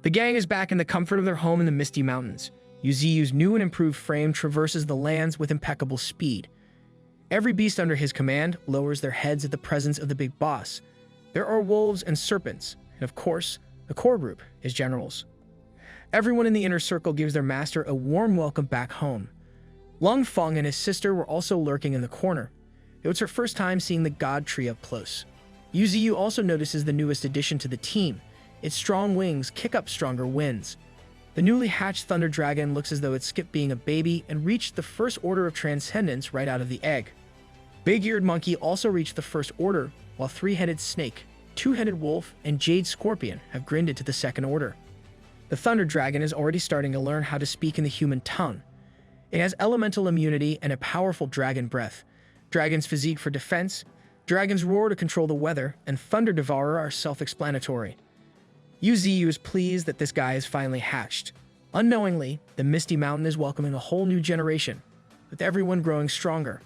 The gang is back in the comfort of their home in the Misty Mountains. Yuziyu's new and improved frame traverses the lands with impeccable speed. Every beast under his command lowers their heads at the presence of the big boss. There are wolves and serpents, and of course, the core group, his generals. Everyone in the inner circle gives their master a warm welcome back home. Long Feng and his sister were also lurking in the corner. It was her first time seeing the god tree up close. Yuziyu also notices the newest addition to the team. Its strong wings kick up stronger winds. The newly hatched Thunder Dragon looks as though it skipped being a baby and reached the first order of transcendence right out of the egg. Big-eared Monkey also reached the first order, while Three-Headed Snake, Two-Headed Wolf, and Jade Scorpion have grinded to the second order. The Thunder Dragon is already starting to learn how to speak in the human tongue. It has elemental immunity and a powerful dragon breath, Dragon's physique for defense, Dragon's roar to control the weather, and Thunder Devourer are self-explanatory. Yuziyu is pleased that this guy is finally hatched. Unknowingly, the Misty Mountain is welcoming a whole new generation, with everyone growing stronger.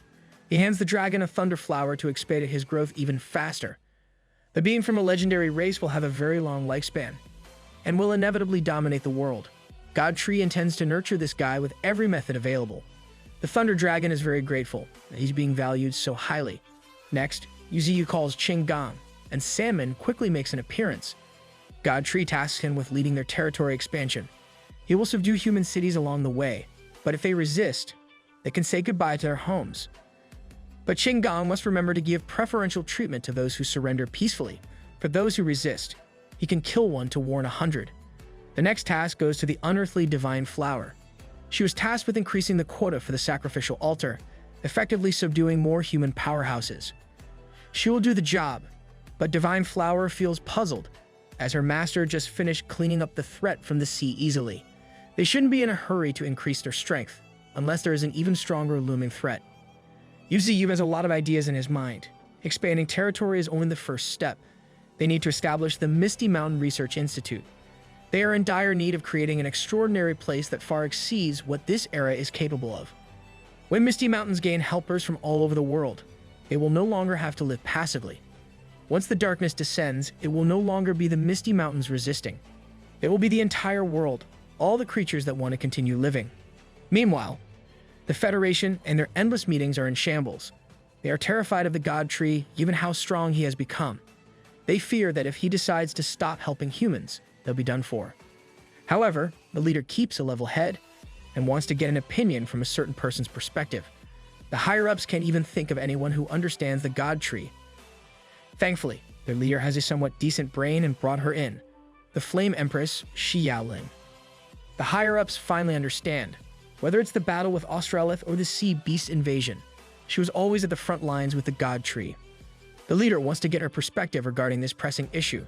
He hands the dragon a Thunder Flower to expedite his growth even faster. The being from a legendary race will have a very long lifespan, and will inevitably dominate the world. God Tree intends to nurture this guy with every method available. The Thunder Dragon is very grateful that he's being valued so highly. Next, Yuziyu calls Qinggang, and Salmon quickly makes an appearance. God Tree tasks him with leading their territory expansion. He will subdue human cities along the way, but if they resist, they can say goodbye to their homes. But Qinggang must remember to give preferential treatment to those who surrender peacefully. For those who resist, he can kill one to warn 100. The next task goes to the unearthly Divine Flower. She was tasked with increasing the quota for the sacrificial altar, effectively subduing more human powerhouses. She will do the job, but Divine Flower feels puzzled, as her master just finished cleaning up the threat from the sea easily. They shouldn't be in a hurry to increase their strength, unless there is an even stronger looming threat. Yuziyu has a lot of ideas in his mind. Expanding territory is only the first step. They need to establish the Misty Mountain Research Institute. They are in dire need of creating an extraordinary place that far exceeds what this era is capable of. When Misty Mountains gain helpers from all over the world, they will no longer have to live passively. Once the darkness descends, it will no longer be the Misty Mountains resisting. It will be the entire world, all the creatures that want to continue living. Meanwhile, the Federation and their endless meetings are in shambles. They are terrified of the God Tree, given how strong he has become. They fear that if he decides to stop helping humans, they'll be done for. However, the leader keeps a level head and wants to get an opinion from a certain person's perspective. The higher-ups can't even think of anyone who understands the God Tree. Thankfully, their leader has a somewhat decent brain and brought her in, the Flame Empress Xiaolan. The higher-ups finally understand. Whether it's the battle with Australith or the sea beast invasion, she was always at the front lines with the God Tree. The leader wants to get her perspective regarding this pressing issue.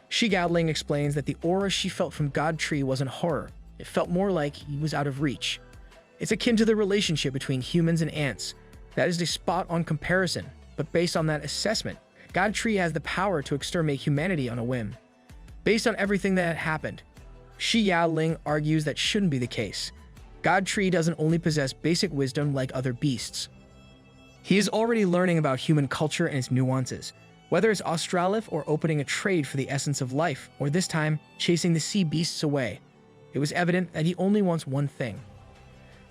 Xiaolan explains that the aura she felt from God Tree wasn't horror. It felt more like he was out of reach. It's akin to the relationship between humans and ants. That is a spot-on comparison, but based on that assessment, God Tree has the power to exterminate humanity on a whim. Based on everything that had happened, Xiaolan argues that shouldn't be the case. God Tree doesn't only possess basic wisdom like other beasts. He is already learning about human culture and its nuances, whether it's Australith or opening a trade for the essence of life, or this time, chasing the sea beasts away. It was evident that he only wants one thing.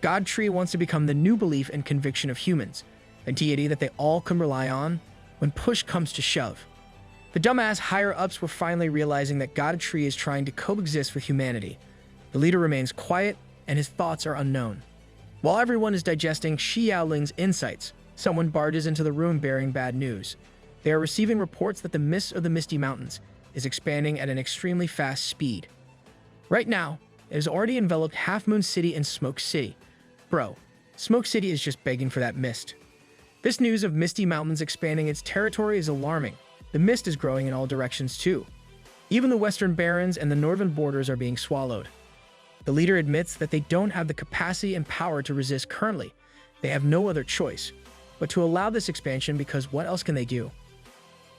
God Tree wants to become the new belief and conviction of humans, a deity that they all can rely on when push comes to shove. The dumbass higher-ups were finally realizing that God Tree is trying to coexist with humanity. The leader remains quiet, and his thoughts are unknown. While everyone is digesting Xiaolan's insights, someone barges into the room bearing bad news. They are receiving reports that the mist of the Misty Mountains is expanding at an extremely fast speed. Right now, it has already enveloped Half Moon City and Smoke City. Bro, Smoke City is just begging for that mist. This news of Misty Mountains expanding its territory is alarming. The mist is growing in all directions too. Even the western barrens and the northern borders are being swallowed. The leader admits that they don't have the capacity and power to resist currently. They have no other choice but to allow this expansion, because what else can they do?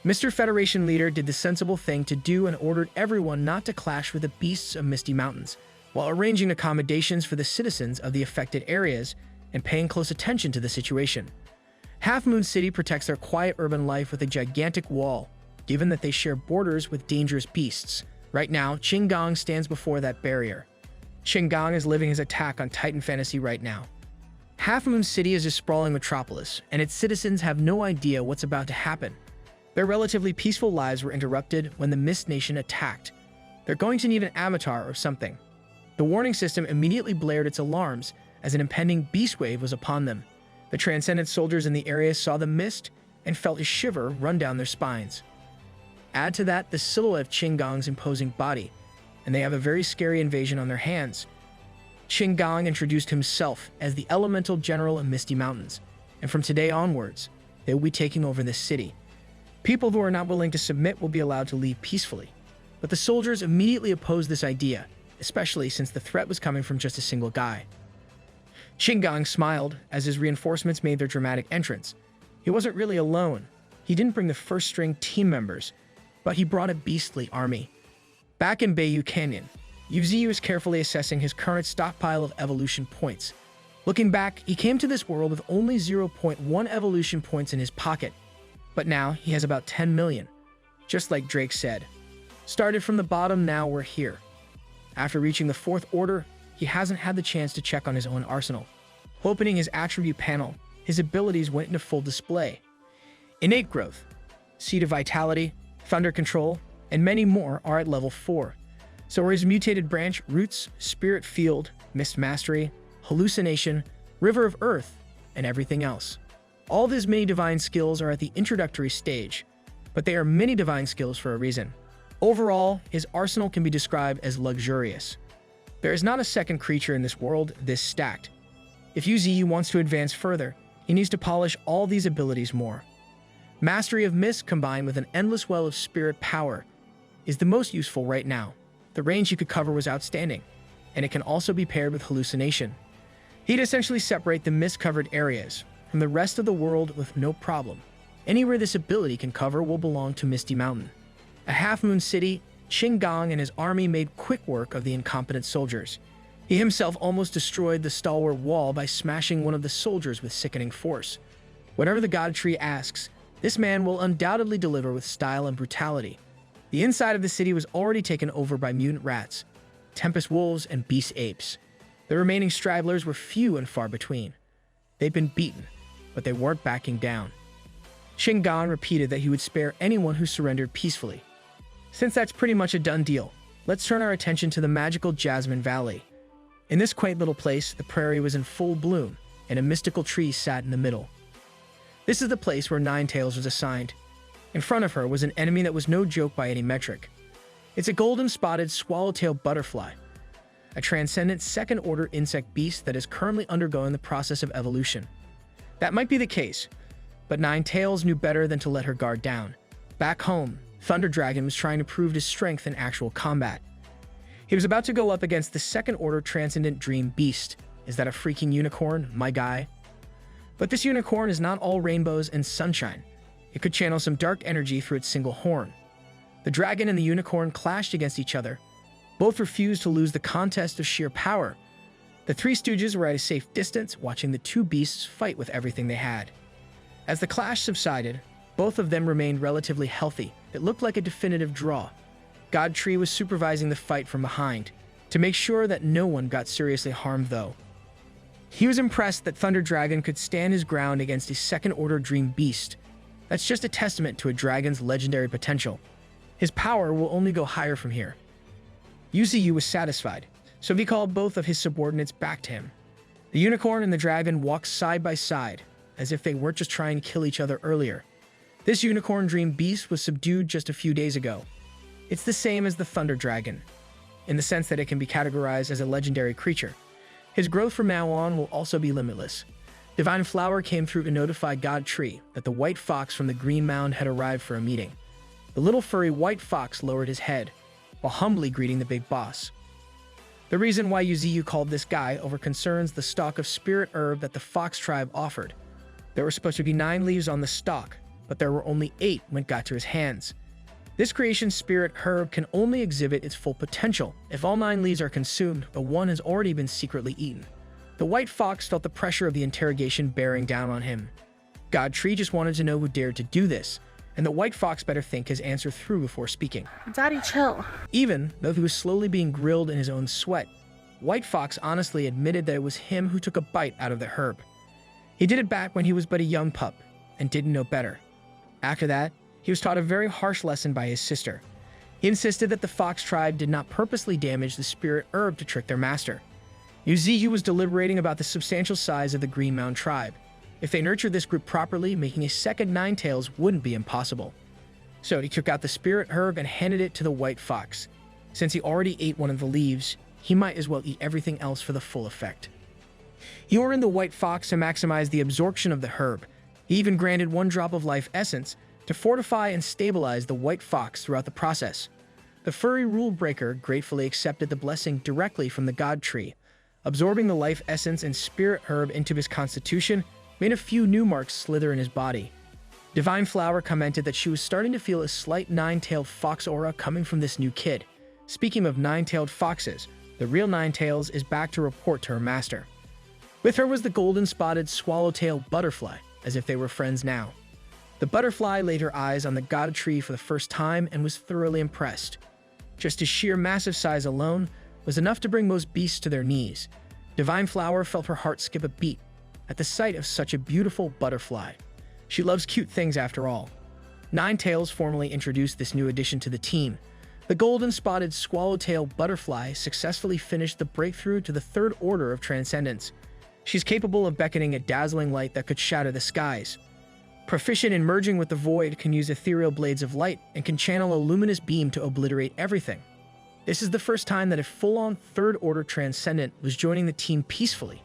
Mr. Federation leader did the sensible thing to do and ordered everyone not to clash with the beasts of Misty Mountains, while arranging accommodations for the citizens of the affected areas and paying close attention to the situation. Half Moon City protects their quiet urban life with a gigantic wall, given that they share borders with dangerous beasts, Right now, Qinggong stands before that barrier. Qinggong is living his attack on Titan fantasy right now. Half Moon City is a sprawling metropolis, and its citizens have no idea what's about to happen. Their relatively peaceful lives were interrupted when the Mist Nation attacked. They're going to need an avatar or something. The warning system immediately blared its alarms as an impending beast wave was upon them. The Transcendent soldiers in the area saw the mist and felt a shiver run down their spines. Add to that the silhouette of Qinggong's imposing body, and they have a very scary invasion on their hands. Qinggong introduced himself as the elemental general of Misty Mountains, and from today onwards, they will be taking over this city. People who are not willing to submit will be allowed to leave peacefully. But the soldiers immediately opposed this idea, especially since the threat was coming from just a single guy. Qinggong smiled as his reinforcements made their dramatic entrance. He wasn't really alone. He didn't bring the first-string team members, but he brought a beastly army. Back in Bayou Canyon, Yuziyu is carefully assessing his current stockpile of evolution points. Looking back, he came to this world with only 0.1 evolution points in his pocket, but now he has about 10 million. Just like Drake said, started from the bottom, now we're here. After reaching the 4th order, he hasn't had the chance to check on his own arsenal. Opening his attribute panel, his abilities went into full display. Innate growth, Seed of Vitality, Thunder Control, and many more are at level 4. So are his mutated branch, Roots, Spirit Field, Mist Mastery, Hallucination, River of Earth, and everything else. All of his many divine skills are at the introductory stage, but they are many divine skills for a reason. Overall, his arsenal can be described as luxurious. There is not a second creature in this world this stacked. If Yuziyu wants to advance further, he needs to polish all these abilities more. Mastery of Mist combined with an endless well of spirit power is the most useful right now. The range he could cover was outstanding, and it can also be paired with hallucination. He'd essentially separate the mist-covered areas from the rest of the world with no problem. Anywhere this ability can cover will belong to Misty Mountain. A half-moon city, Qinggong and his army made quick work of the incompetent soldiers. He himself almost destroyed the stalwart wall by smashing one of the soldiers with sickening force. Whatever the God Tree asks, this man will undoubtedly deliver with style and brutality. The inside of the city was already taken over by mutant rats, tempest wolves, and beast apes. The remaining stragglers were few and far between. They'd been beaten, but they weren't backing down. Qinggong repeated that he would spare anyone who surrendered peacefully. Since that's pretty much a done deal, let's turn our attention to the magical Jasmine Valley. In this quaint little place, the prairie was in full bloom, and a mystical tree sat in the middle. This is the place where Ninetails was assigned. In front of her was an enemy that was no joke by any metric. It's a golden-spotted swallowtail butterfly, a transcendent second-order insect beast that is currently undergoing the process of evolution. That might be the case, but Ninetails knew better than to let her guard down. Back home, Thunder Dragon was trying to prove his strength in actual combat. He was about to go up against the second-order transcendent dream beast. Is that a freaking unicorn, my guy? But this unicorn is not all rainbows and sunshine. It could channel some dark energy through its single horn. The dragon and the unicorn clashed against each other. Both refused to lose the contest of sheer power. The Three Stooges were at a safe distance, watching the two beasts fight with everything they had. As the clash subsided, both of them remained relatively healthy. It looked like a definitive draw. God Tree was supervising the fight from behind, to make sure that no one got seriously harmed though. He was impressed that Thunder Dragon could stand his ground against a second-order dream beast. That's just a testament to a dragon's legendary potential. His power will only go higher from here. Yuziyu was satisfied, so he called both of his subordinates back to him. The unicorn and the dragon walked side by side, as if they weren't just trying to kill each other earlier. This unicorn dream beast was subdued just a few days ago. It's the same as the Thunder Dragon, in the sense that it can be categorized as a legendary creature. His growth from now on will also be limitless. Divine Flower came through to notify God Tree that the white fox from the Green Mound had arrived for a meeting. The little furry white fox lowered his head, while humbly greeting the big boss. The reason why Yuziyu called this guy over concerns the stalk of spirit herb that the fox tribe offered. There were supposed to be 9 leaves on the stalk, but there were only 8 when it got to his hands. This creation spirit herb can only exhibit its full potential if all 9 leaves are consumed, but one has already been secretly eaten. The white fox felt the pressure of the interrogation bearing down on him. God Tree just wanted to know who dared to do this, and the white fox better think his answer through before speaking. Daddy, chill. Even though he was slowly being grilled in his own sweat, White Fox honestly admitted that it was him who took a bite out of the herb. He did it back when he was but a young pup and didn't know better. After that, he was taught a very harsh lesson by his sister. He insisted that the fox tribe did not purposely damage the spirit herb to trick their master. Yuziyu was deliberating about the substantial size of the Green Mound tribe. If they nurtured this group properly, making a second Ninetales wouldn't be impossible. So he took out the spirit herb and handed it to the white fox. Since he already ate one of the leaves, he might as well eat everything else for the full effect. He ordered the white fox to maximize the absorption of the herb. He even granted 1 drop of life essence to fortify and stabilize the white fox throughout the process. The furry rule breaker gratefully accepted the blessing directly from the god tree. Absorbing the life essence and spirit herb into his constitution made a few new marks slither in his body. Divine Flower commented that she was starting to feel a slight nine-tailed fox aura coming from this new kid. Speaking of nine-tailed foxes, the real Ninetales is back to report to her master. With her was the golden-spotted swallowtail butterfly, as if they were friends now. The butterfly laid her eyes on the god tree for the first time and was thoroughly impressed. Just his sheer massive size alone was enough to bring most beasts to their knees. Divine Flower felt her heart skip a beat at the sight of such a beautiful butterfly. She loves cute things after all. Ninetales formally introduced this new addition to the team. The golden-spotted swallowtail butterfly successfully finished the breakthrough to the 3rd order of transcendence. She's capable of beckoning a dazzling light that could shatter the skies. Proficient in merging with the void, can use ethereal blades of light and can channel a luminous beam to obliterate everything. This is the first time that a full-on 3rd order transcendent was joining the team peacefully.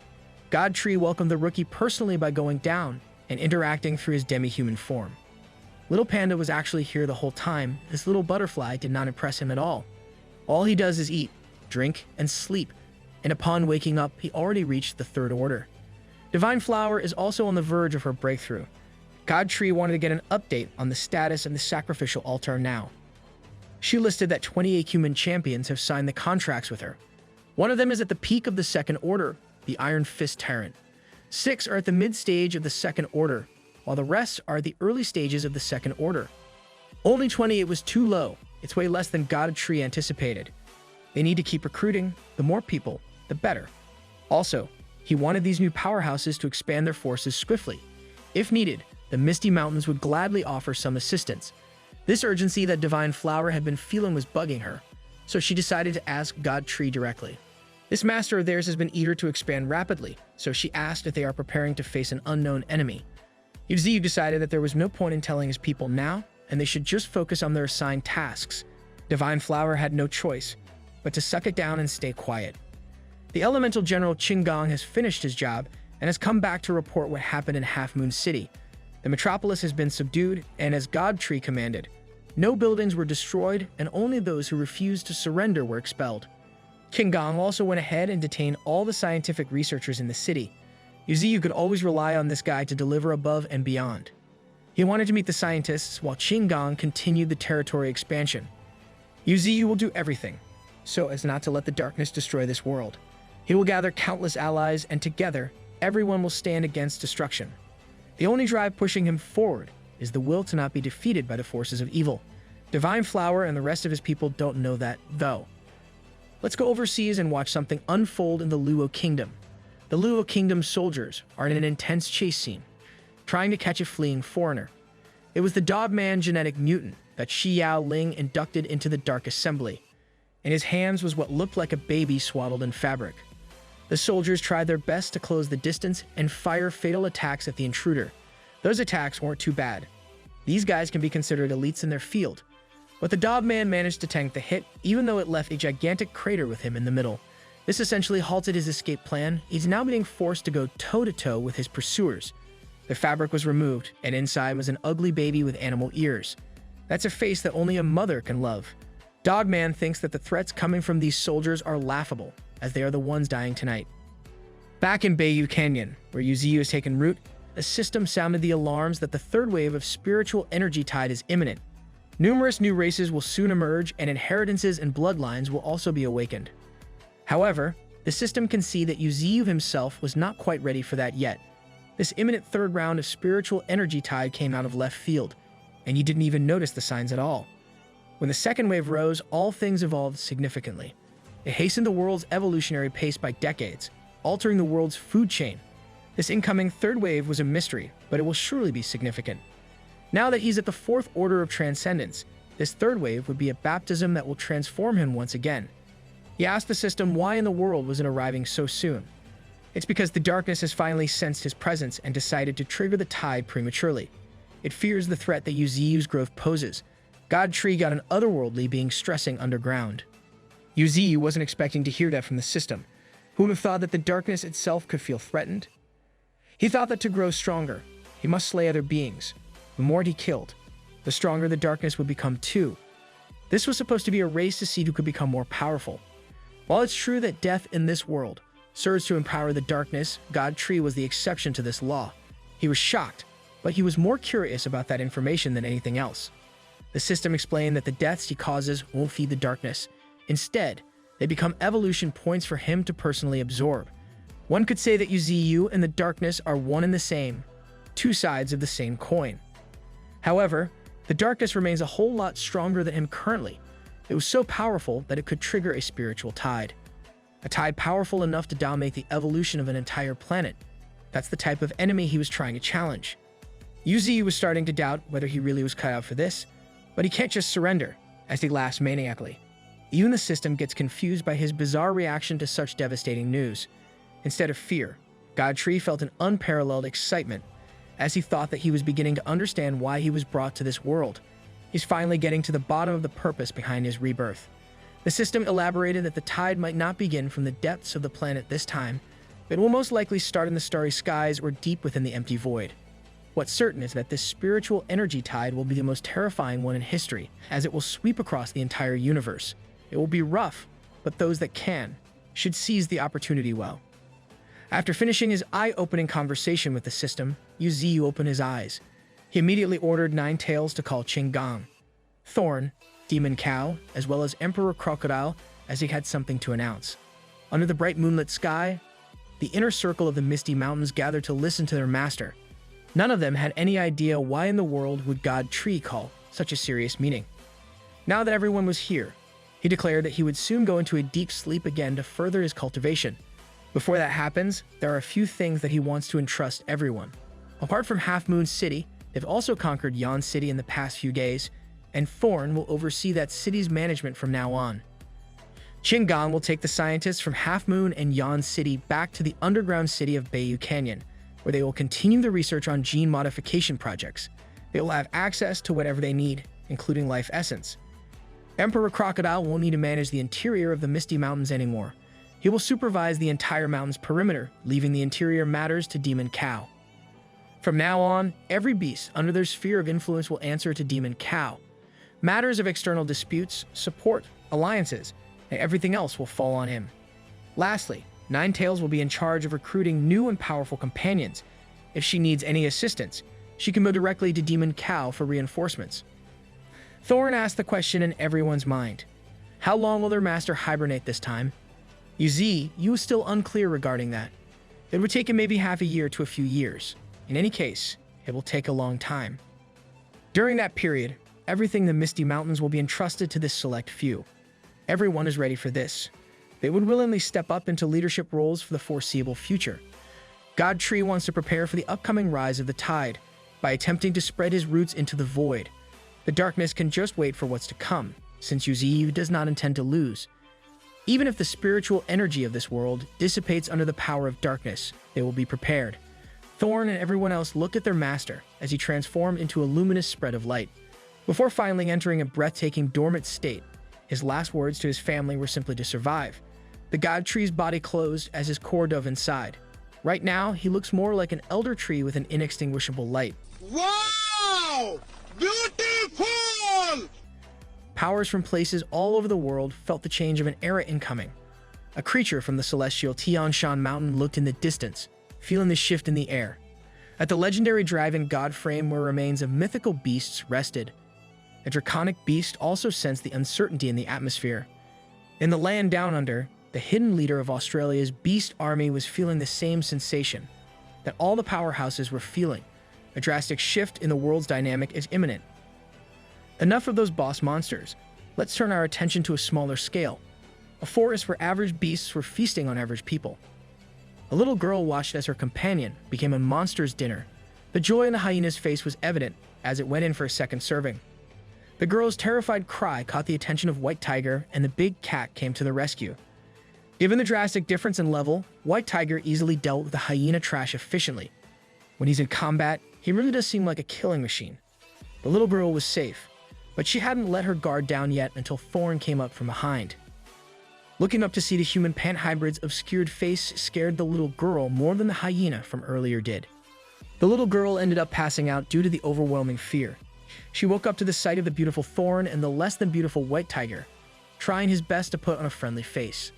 Godtree welcomed the rookie personally by going down and interacting through his demi-human form. Little Panda was actually here the whole time. This little butterfly did not impress him at all. All he does is eat, drink, and sleep, and upon waking up, he already reached the 3rd order. Divine Flower is also on the verge of her breakthrough. Godtree wanted to get an update on the status of the sacrificial altar now. She listed that 28 human champions have signed the contracts with her. One of them is at the peak of the 2nd order, the Iron Fist Tyrant. 6 are at the mid-stage of the 2nd order, while the rest are at the early stages of the 2nd order. Only 28 was too low. It's way less than Godtree anticipated. They need to keep recruiting. The more people, the better. Also, he wanted these new powerhouses to expand their forces swiftly. If needed, the Misty Mountains would gladly offer some assistance. This urgency that Divine Flower had been feeling was bugging her, so she decided to ask Godtree directly. This master of theirs has been eager to expand rapidly, so she asked if they are preparing to face an unknown enemy. Yuziyu decided that there was no point in telling his people now, and they should just focus on their assigned tasks. Divine Flower had no choice but to suck it down and stay quiet. The Elemental General Qinggong has finished his job and has come back to report what happened in Half Moon City. The metropolis has been subdued, and as Godtree commanded, no buildings were destroyed and only those who refused to surrender were expelled. Qinggong also went ahead and detained all the scientific researchers in the city. Yuziyu could always rely on this guy to deliver above and beyond. He wanted to meet the scientists while Qinggong continued the territory expansion. Yuziyu will do everything so as not to let the darkness destroy this world. He will gather countless allies, and together, everyone will stand against destruction. The only drive pushing him forward is the will to not be defeated by the forces of evil. Divine Flower and the rest of his people don't know that, though. Let's go overseas and watch something unfold in the Luo Kingdom. The Luo Kingdom soldiers are in an intense chase scene, trying to catch a fleeing foreigner. It was the Dogman genetic mutant that Xiaolan inducted into the Dark Assembly. In his hands was what looked like a baby swaddled in fabric. The soldiers tried their best to close the distance and fire fatal attacks at the intruder. Those attacks weren't too bad. These guys can be considered elites in their field. But the Dogman managed to tank the hit, even though it left a gigantic crater with him in the middle. This essentially halted his escape plan. He's now being forced to go toe-to-toe with his pursuers. The fabric was removed, and inside was an ugly baby with animal ears. That's a face that only a mother can love. Dogman thinks that the threats coming from these soldiers are laughable, as they are the ones dying tonight. Back in Bayou Canyon, where Yuziyu has taken root, a system sounded the alarms that the 3rd wave of spiritual energy tide is imminent. Numerous new races will soon emerge, and inheritances and bloodlines will also be awakened. However, the system can see that Yuziyu himself was not quite ready for that yet. This imminent 3rd round of spiritual energy tide came out of left field, and you didn't even notice the signs at all. When the second wave rose, all things evolved significantly. It hastened the world's evolutionary pace by decades, altering the world's food chain. This incoming third wave was a mystery, but it will surely be significant. Now that he's at the fourth order of transcendence, this third wave would be a baptism that will transform him once again. He asked the system why in the world was it arriving so soon. It's because the darkness has finally sensed his presence and decided to trigger the tide prematurely. It fears the threat that Yuziu's growth poses. God Tree got an otherworldly being stressing underground. Yuziu wasn't expecting to hear that from the system. Who would have thought that the darkness itself could feel threatened? He thought that to grow stronger, he must slay other beings. The more he killed, the stronger the darkness would become too. This was supposed to be a race to see who could become more powerful. While it's true that death in this world serves to empower the darkness, God Tree was the exception to this law. He was shocked, but he was more curious about that information than anything else. The system explained that the deaths he causes won't feed the darkness. Instead, they become evolution points for him to personally absorb. One could say that Yuziu and the darkness are one and the same, two sides of the same coin. However, the darkness remains a whole lot stronger than him currently. It was so powerful that it could trigger a spiritual tide. A tide powerful enough to dominate the evolution of an entire planet. That's the type of enemy he was trying to challenge. Yuziu was starting to doubt whether he really was cut out for this, but he can't just surrender, as he laughs maniacally. Even the system gets confused by his bizarre reaction to such devastating news. Instead of fear, God Tree felt an unparalleled excitement, as he thought that he was beginning to understand why he was brought to this world. He's finally getting to the bottom of the purpose behind his rebirth. The system elaborated that the tide might not begin from the depths of the planet this time, but will most likely start in the starry skies or deep within the empty void. What's certain is that this spiritual energy tide will be the most terrifying one in history, as it will sweep across the entire universe. It will be rough, but those that can should seize the opportunity well. After finishing his eye-opening conversation with the system, Yuziu opened his eyes. He immediately ordered Nine Tails to call Qinggang, Thorn, Demon Cow, as well as Emperor Crocodile, as he had something to announce. Under the bright moonlit sky, the inner circle of the Misty Mountains gathered to listen to their master. None of them had any idea why in the world would God Tree call such a serious meeting. Now that everyone was here, he declared that he would soon go into a deep sleep again to further his cultivation. Before that happens, there are a few things that he wants to entrust everyone. Apart from Half Moon City, they've also conquered Yan City in the past few days, and Thorn will oversee that city's management from now on. Qinggang will take the scientists from Half Moon and Yan City back to the underground city of Bayou Canyon, where they will continue the research on gene modification projects. They will have access to whatever they need, including life essence. Emperor Crocodile won't need to manage the interior of the Misty Mountains anymore. He will supervise the entire mountain's perimeter, leaving the interior matters to Demon Cow. From now on, every beast under their sphere of influence will answer to Demon Cow. Matters of external disputes, support, alliances, and everything else will fall on him. Lastly, Nine Tails will be in charge of recruiting new and powerful companions. If she needs any assistance, she can go directly to Demon Cow for reinforcements. Thorn asked the question in everyone's mind. How long will their master hibernate this time? Yuzi was still unclear regarding that. It would take him maybe half a year to a few years. In any case, it will take a long time. During that period, everything in the Misty Mountains will be entrusted to this select few. Everyone is ready for this. They would willingly step up into leadership roles for the foreseeable future. God Tree wants to prepare for the upcoming rise of the tide by attempting to spread his roots into the void. The darkness can just wait for what's to come, since Yuzi does not intend to lose. Even if the spiritual energy of this world dissipates under the power of darkness, they will be prepared. Thorn and everyone else looked at their master as he transformed into a luminous spread of light. Before finally entering a breathtaking dormant state, his last words to his family were simply to survive. The God Tree's body closed as his core dove inside. Right now, he looks more like an elder tree with an inextinguishable light. Wow! Beautiful! Powers from places all over the world felt the change of an era incoming. A creature from the celestial Tianshan mountain looked in the distance, feeling the shift in the air. At the legendary dragon god frame where remains of mythical beasts rested, a draconic beast also sensed the uncertainty in the atmosphere. In the land down under, the hidden leader of Australia's beast army was feeling the same sensation that all the powerhouses were feeling. A drastic shift in the world's dynamic is imminent. Enough of those boss monsters. Let's turn our attention to a smaller scale. A forest where average beasts were feasting on average people. A little girl watched as her companion became a monster's dinner. The joy in the hyena's face was evident as it went in for a second serving. The girl's terrified cry caught the attention of White Tiger, and the big cat came to the rescue. Given the drastic difference in level, White Tiger easily dealt with the hyena trash efficiently. When he's in combat, he really does seem like a killing machine. The little girl was safe, but she hadn't let her guard down yet until Thorn came up from behind. Looking up to see the human pant hybrid's obscured face scared the little girl more than the hyena from earlier did. The little girl ended up passing out due to the overwhelming fear. She woke up to the sight of the beautiful Thorn and the less than beautiful White Tiger, trying his best to put on a friendly face.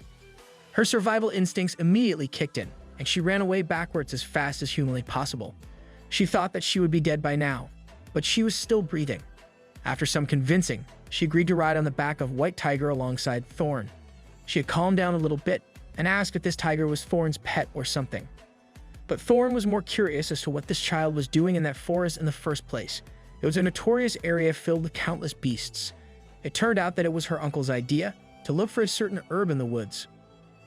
Her survival instincts immediately kicked in, and she ran away backwards as fast as humanly possible. She thought that she would be dead by now, but she was still breathing. After some convincing, she agreed to ride on the back of White Tiger alongside Thorn. She had calmed down a little bit and asked if this tiger was Thorn's pet or something. But Thorn was more curious as to what this child was doing in that forest in the first place. It was a notorious area filled with countless beasts. It turned out that it was her uncle's idea to look for a certain herb in the woods.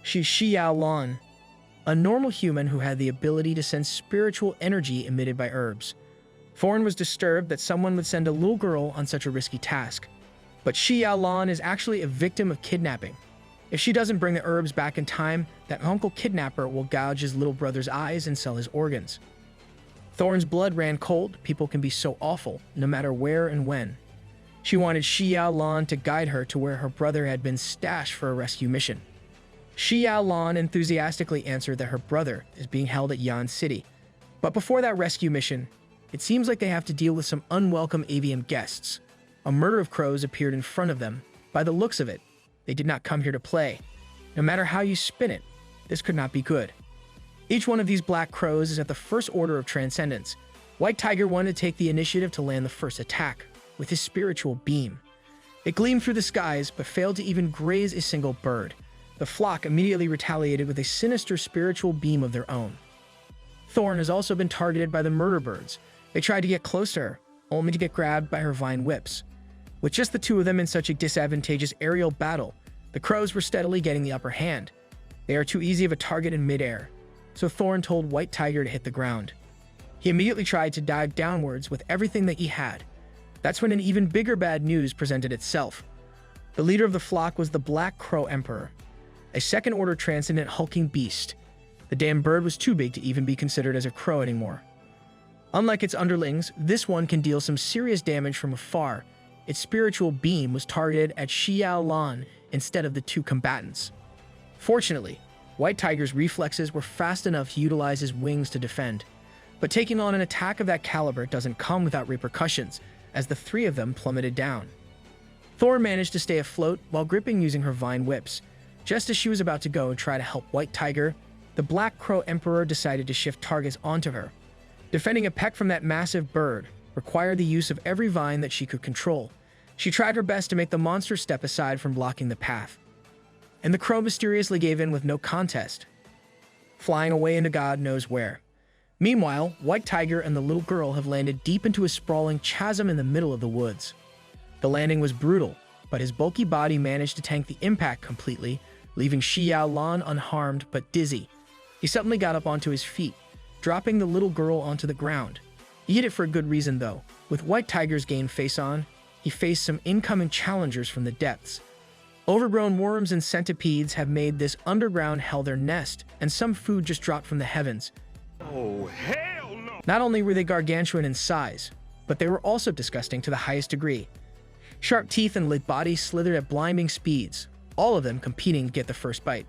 She's Xiaolan, a normal human who had the ability to sense spiritual energy emitted by herbs. Thorn was disturbed that someone would send a little girl on such a risky task. But Xiaolan is actually a victim of kidnapping. If she doesn't bring the herbs back in time, that uncle kidnapper will gouge his little brother's eyes and sell his organs. Thorn's blood ran cold. People can be so awful, no matter where and when. She wanted Xiaolan to guide her to where her brother had been stashed for a rescue mission. Xiaolan enthusiastically answered that her brother is being held at Yan City. But before that rescue mission, it seems like they have to deal with some unwelcome avian guests. A murder of crows appeared in front of them. By the looks of it, they did not come here to play. No matter how you spin it, this could not be good. Each one of these black crows is at the first order of transcendence. White Tiger wanted to take the initiative to land the first attack with his spiritual beam. It gleamed through the skies, but failed to even graze a single bird. The flock immediately retaliated with a sinister spiritual beam of their own. Thorn has also been targeted by the murder birds. They tried to get close to her, only to get grabbed by her vine whips. With just the two of them in such a disadvantageous aerial battle, the crows were steadily getting the upper hand. They are too easy of a target in midair, so Thorn told White Tiger to hit the ground. He immediately tried to dive downwards with everything that he had. That's when an even bigger bad news presented itself. The leader of the flock was the Black Crow Emperor, a second-order transcendent hulking beast. The damn bird was too big to even be considered as a crow anymore. Unlike its underlings, this one can deal some serious damage from afar. Its spiritual beam was targeted at Xiaolan instead of the two combatants. Fortunately, White Tiger's reflexes were fast enough to utilize his wings to defend. But taking on an attack of that caliber doesn't come without repercussions, as the three of them plummeted down. Thorn managed to stay afloat while gripping using her vine whips. Just as she was about to go and try to help White Tiger, the Black Crow Emperor decided to shift targets onto her. Defending a peck from that massive bird required the use of every vine that she could control. She tried her best to make the monster step aside from blocking the path. And the crow mysteriously gave in with no contest, flying away into God knows where. Meanwhile, White Tiger and the little girl have landed deep into a sprawling chasm in the middle of the woods. The landing was brutal, but his bulky body managed to tank the impact completely, leaving Xiaolan unharmed but dizzy. He suddenly got up onto his feet, dropping the little girl onto the ground. He did it for a good reason though. With White Tiger's game face on, he faced some incoming challengers from the depths. Overgrown worms and centipedes have made this underground hell their nest, and some food just dropped from the heavens. Oh, hell no! Not only were they gargantuan in size, but they were also disgusting to the highest degree. Sharp teeth and lit bodies slithered at blinding speeds, all of them competing to get the first bite.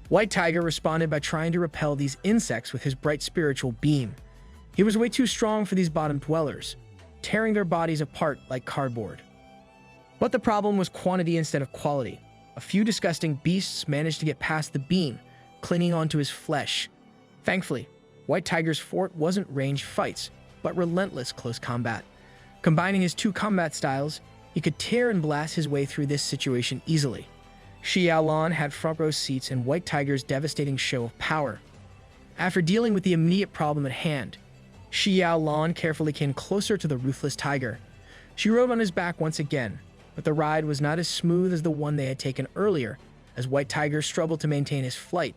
White Tiger responded by trying to repel these insects with his bright spiritual beam. He was way too strong for these bottom dwellers, tearing their bodies apart like cardboard. But the problem was quantity instead of quality. A few disgusting beasts managed to get past the beam, clinging onto his flesh. Thankfully, White Tiger's fort wasn't ranged fights, but relentless close combat. Combining his two combat styles, he could tear and blast his way through this situation easily. Xiaolan had front row seats in White Tiger's devastating show of power. After dealing with the immediate problem at hand, Xiaolan carefully came closer to the ruthless tiger. She rode on his back once again, but the ride was not as smooth as the one they had taken earlier, as White Tiger struggled to maintain his flight,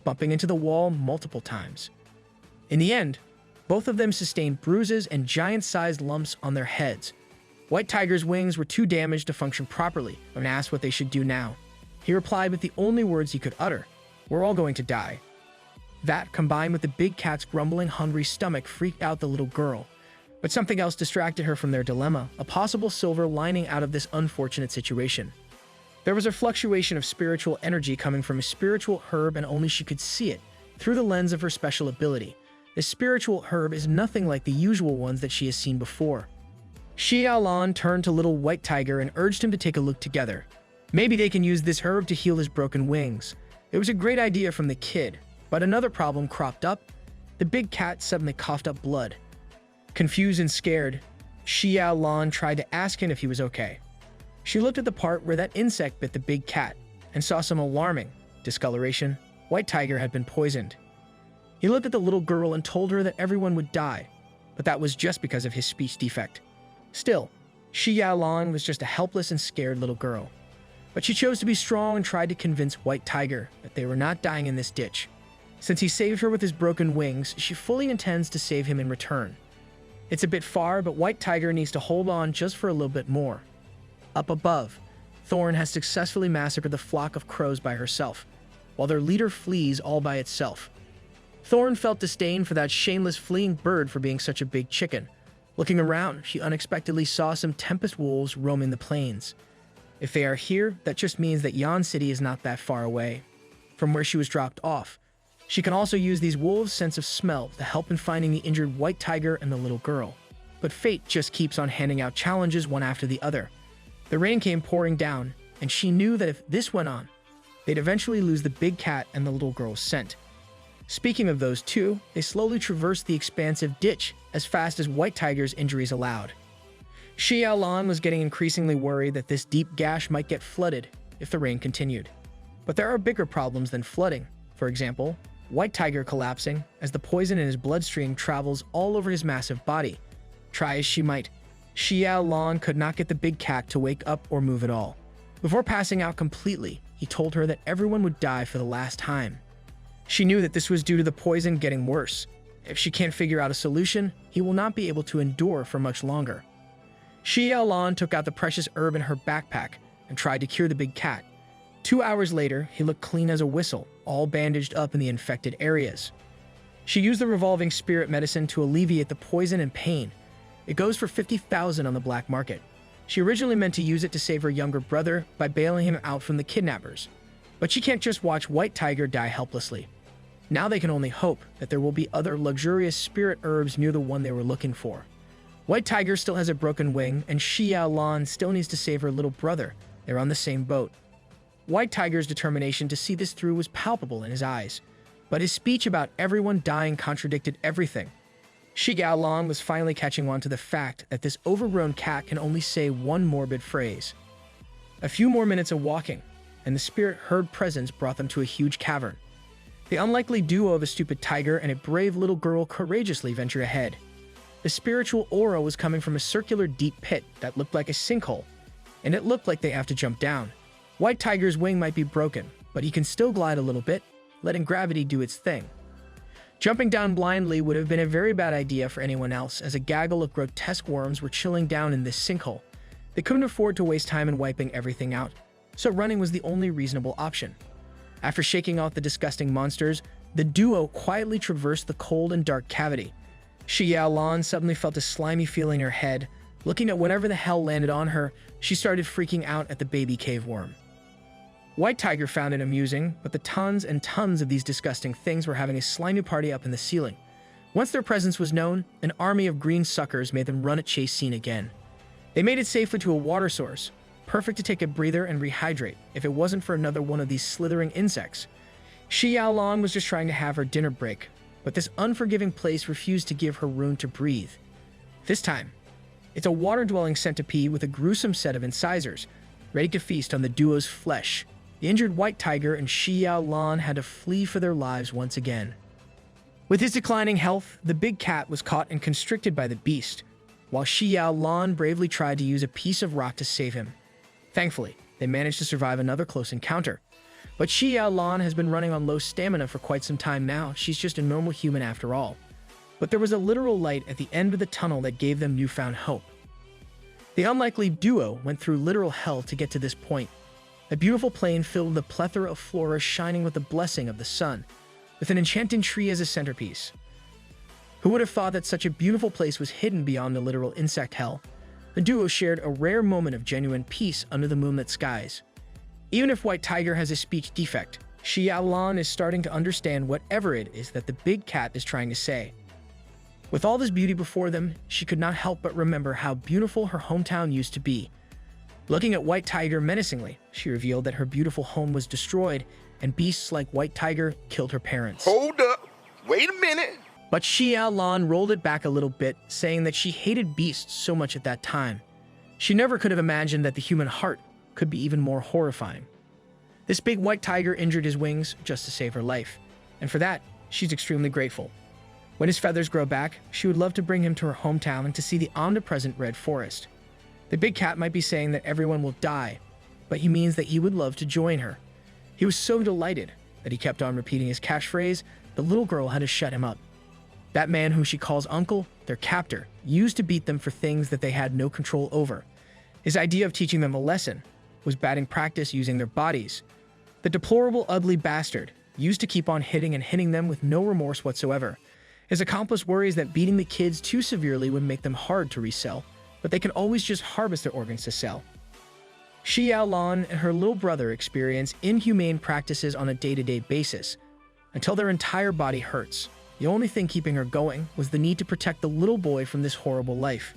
bumping into the wall multiple times. In the end, both of them sustained bruises and giant-sized lumps on their heads. White Tiger's wings were too damaged to function properly. When asked what they should do now, he replied with the only words he could utter: "We're all going to die." That, combined with the big cat's grumbling, hungry stomach, freaked out the little girl. But something else distracted her from their dilemma, a possible silver lining out of this unfortunate situation. There was a fluctuation of spiritual energy coming from a spiritual herb, and only she could see it through the lens of her special ability. This spiritual herb is nothing like the usual ones that she has seen before. Xiaolan turned to little White Tiger and urged him to take a look together. Maybe they can use this herb to heal his broken wings. It was a great idea from the kid, but another problem cropped up. The big cat suddenly coughed up blood. Confused and scared, Xiaolan tried to ask him if he was okay. She looked at the part where that insect bit the big cat and saw some alarming discoloration. White Tiger had been poisoned. He looked at the little girl and told her that everyone would die, but that was just because of his speech defect. Still, Xiaolan was just a helpless and scared little girl. But she chose to be strong and tried to convince White Tiger that they were not dying in this ditch. Since he saved her with his broken wings, she fully intends to save him in return. It's a bit far, but White Tiger needs to hold on just for a little bit more. Up above, Thorn has successfully massacred the flock of crows by herself, while their leader flees all by itself. Thorn felt disdain for that shameless fleeing bird for being such a big chicken. Looking around, she unexpectedly saw some tempest wolves roaming the plains. If they are here, that just means that Yan City is not that far away from where she was dropped off. She can also use these wolves' sense of smell to help in finding the injured White Tiger and the little girl. But fate just keeps on handing out challenges one after the other. The rain came pouring down, and she knew that if this went on, they'd eventually lose the big cat and the little girl's scent. Speaking of those two, they slowly traversed the expansive ditch as fast as White Tiger's injuries allowed. Xiaolan was getting increasingly worried that this deep gash might get flooded if the rain continued. But there are bigger problems than flooding. For example, White Tiger collapsing as the poison in his bloodstream travels all over his massive body. Try as she might, Xiaolan could not get the big cat to wake up or move at all. Before passing out completely, he told her that everyone would die for the last time. She knew that this was due to the poison getting worse. If she can't figure out a solution, he will not be able to endure for much longer. Xiaolan took out the precious herb in her backpack and tried to cure the big cat. 2 hours later, he looked clean as a whistle, all bandaged up in the infected areas. She used the revolving spirit medicine to alleviate the poison and pain. It goes for 50,000 on the black market. She originally meant to use it to save her younger brother by bailing him out from the kidnappers. But she can't just watch White Tiger die helplessly. Now they can only hope that there will be other luxurious spirit herbs near the one they were looking for. White Tiger still has a broken wing, and Xiaolan still needs to save her little brother. They're on the same boat. White Tiger's determination to see this through was palpable in his eyes, but his speech about everyone dying contradicted everything. Xiaolan was finally catching on to the fact that this overgrown cat can only say one morbid phrase. A few more minutes of walking, and the spirit herb presence brought them to a huge cavern. The unlikely duo of a stupid tiger and a brave little girl courageously ventured ahead. The spiritual aura was coming from a circular deep pit that looked like a sinkhole, and it looked like they have to jump down. White Tiger's wing might be broken, but he can still glide a little bit, letting gravity do its thing. Jumping down blindly would have been a very bad idea for anyone else, as a gaggle of grotesque worms were chilling down in this sinkhole. They couldn't afford to waste time in wiping everything out, so running was the only reasonable option. After shaking off the disgusting monsters, the duo quietly traversed the cold and dark cavity. Xiaolan suddenly felt a slimy feeling in her head. Looking at whatever the hell landed on her, she started freaking out at the baby cave worm. White Tiger found it amusing, but the tons and tons of these disgusting things were having a slimy party up in the ceiling. Once their presence was known, an army of green suckers made them run a chase scene again. They made it safely to a water source, perfect to take a breather and rehydrate if it wasn't for another one of these slithering insects. Xiaolan was just trying to have her dinner break, but this unforgiving place refused to give her room to breathe. This time, it's a water-dwelling centipede with a gruesome set of incisors, ready to feast on the duo's flesh. The injured White Tiger and Xiaolan had to flee for their lives once again. With his declining health, the big cat was caught and constricted by the beast. while Xiaolan bravely tried to use a piece of rock to save him. Thankfully, they managed to survive another close encounter. But Xiaolan has been running on low stamina for quite some time now. She's just a normal human after all. But there was a literal light at the end of the tunnel that gave them newfound hope. The unlikely duo went through literal hell to get to this point. A beautiful plain filled with a plethora of flora shining with the blessing of the sun, with an enchanting tree as a centerpiece. Who would have thought that such a beautiful place was hidden beyond the literal insect hell? The duo shared a rare moment of genuine peace under the moonlit skies. Even if White Tiger has a speech defect, Xiaolan is starting to understand whatever it is that the big cat is trying to say. With all this beauty before them, she could not help but remember how beautiful her hometown used to be. Looking at White Tiger menacingly, she revealed that her beautiful home was destroyed and beasts like White Tiger killed her parents. Hold up. Wait a minute. But Xiaolan rolled it back a little bit, saying that she hated beasts so much at that time. She never could have imagined that the human heart could be even more horrifying. This big white tiger injured his wings just to save her life, and for that, she's extremely grateful. When his feathers grow back, she would love to bring him to her hometown and to see the omnipresent red forest. The big cat might be saying that everyone will die, but he means that he would love to join her. He was so delighted that he kept on repeating his catchphrase. The little girl had to shut him up. That man who she calls uncle, their captor, used to beat them for things that they had no control over. His idea of teaching them a lesson was batting practice using their bodies. The deplorable, ugly bastard used to keep on hitting and hitting them with no remorse whatsoever. His accomplice worries that beating the kids too severely would make them hard to resell, but they can always just harvest their organs to sell. Xiaolan and her little brother experience inhumane practices on a day-to-day basis, until their entire body hurts. The only thing keeping her going was the need to protect the little boy from this horrible life.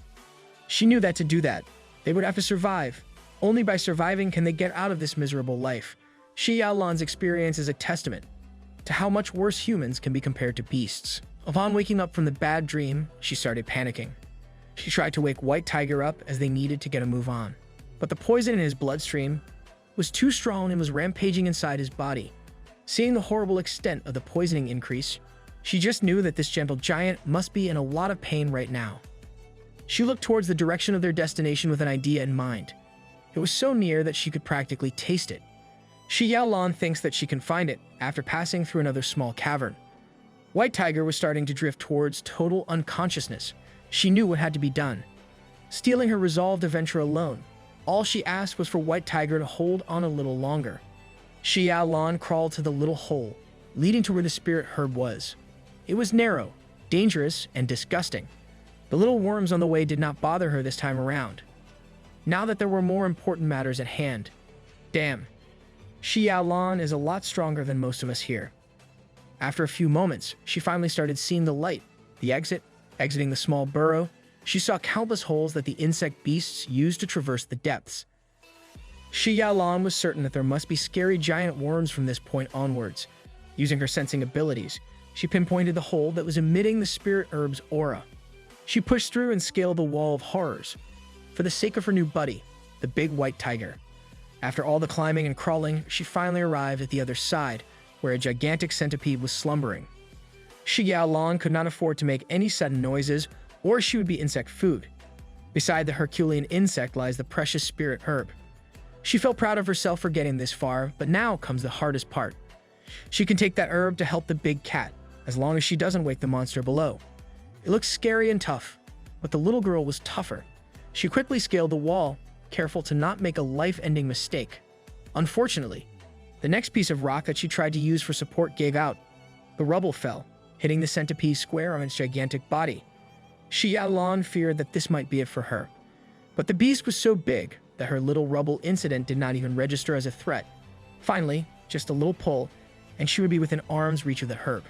She knew that to do that, they would have to survive. Only by surviving can they get out of this miserable life. Xiaolan's experience is a testament to how much worse humans can be compared to beasts. Upon waking up from the bad dream, she started panicking. She tried to wake White Tiger up as they needed to get a move on. But the poison in his bloodstream was too strong and was rampaging inside his body. Seeing the horrible extent of the poisoning increase, she just knew that this gentle giant must be in a lot of pain right now. She looked towards the direction of their destination with an idea in mind. It was so near that she could practically taste it. Xiaolan thinks that she can find it after passing through another small cavern. White Tiger was starting to drift towards total unconsciousness. She knew what had to be done. Steeling her resolve to venture alone, all she asked was for White Tiger to hold on a little longer. Xiaolan crawled to the little hole, leading to where the spirit herb was. It was narrow, dangerous, and disgusting. The little worms on the way did not bother her this time around. Now that there were more important matters at hand. Damn, Xiaolan is a lot stronger than most of us here. After a few moments, she finally started seeing the light, the exit. Exiting the small burrow, she saw countless holes that the insect beasts used to traverse the depths. Xiaolan was certain that there must be scary giant worms from this point onwards. Using her sensing abilities, she pinpointed the hole that was emitting the spirit herb's aura. She pushed through and scaled the wall of horrors, for the sake of her new buddy, the big white tiger. After all the climbing and crawling, she finally arrived at the other side, where a gigantic centipede was slumbering. Xiaolan could not afford to make any sudden noises, or she would be insect food. Beside the Herculean insect lies the precious spirit herb. She felt proud of herself for getting this far, but now comes the hardest part. She can take that herb to help the big cat, as long as she doesn't wake the monster below. It looks scary and tough, but the little girl was tougher. She quickly scaled the wall, careful to not make a life-ending mistake. Unfortunately, the next piece of rock that she tried to use for support gave out. The rubble fell, hitting the centipede square on its gigantic body. Xiaolan feared that this might be it for her. But the beast was so big that her little rubble incident did not even register as a threat. Finally, just a little pull, and she would be within arm's reach of the herb.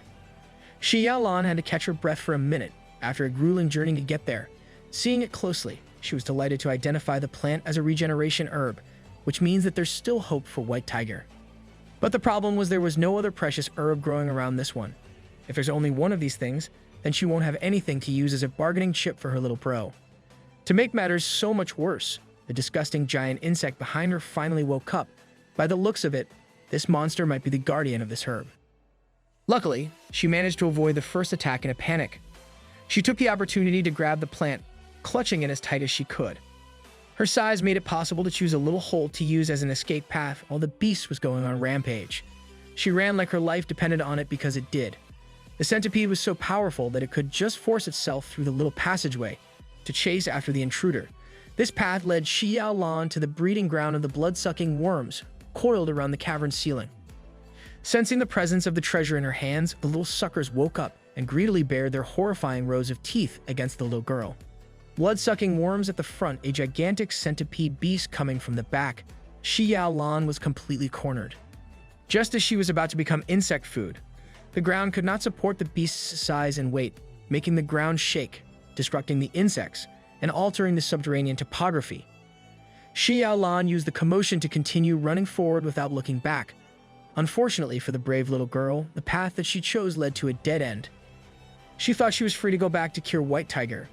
Xiaolan had to catch her breath for a minute after a grueling journey to get there. Seeing it closely, she was delighted to identify the plant as a regeneration herb, which means that there's still hope for White Tiger. But the problem was there was no other precious herb growing around this one. If there's only one of these things, then she won't have anything to use as a bargaining chip for her little bro. To make matters so much worse, the disgusting giant insect behind her finally woke up. By the looks of it, this monster might be the guardian of this herb. Luckily, she managed to avoid the first attack in a panic. She took the opportunity to grab the plant, clutching it as tight as she could. Her size made it possible to choose a little hole to use as an escape path while the beast was going on a rampage. She ran like her life depended on it because it did. The centipede was so powerful that it could just force itself through the little passageway to chase after the intruder. This path led Xiaolan to the breeding ground of the blood-sucking worms coiled around the cavern ceiling. Sensing the presence of the treasure in her hands, the little suckers woke up and greedily bared their horrifying rows of teeth against the little girl. Blood-sucking worms at the front, a gigantic centipede beast coming from the back, Xiaolan was completely cornered. Just as she was about to become insect food, the ground could not support the beast's size and weight, making the ground shake, disrupting the insects, and altering the subterranean topography. Xiaolan used the commotion to continue running forward without looking back. Unfortunately for the brave little girl, the path that she chose led to a dead end. She thought she was free to go back to cure White Tiger,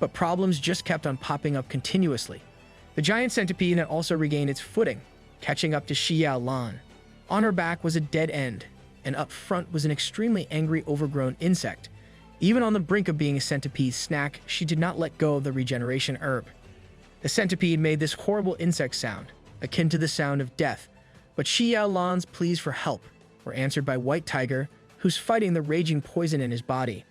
but problems just kept on popping up continuously. The giant centipede had also regained its footing, catching up to Xiaolan. On her back was a dead end, and up front was an extremely angry, overgrown insect. Even on the brink of being a centipede's snack, she did not let go of the regeneration herb. The centipede made this horrible insect sound, akin to the sound of death, but Xiaolan's pleas for help were answered by White Tiger, who's fighting the raging poison in his body.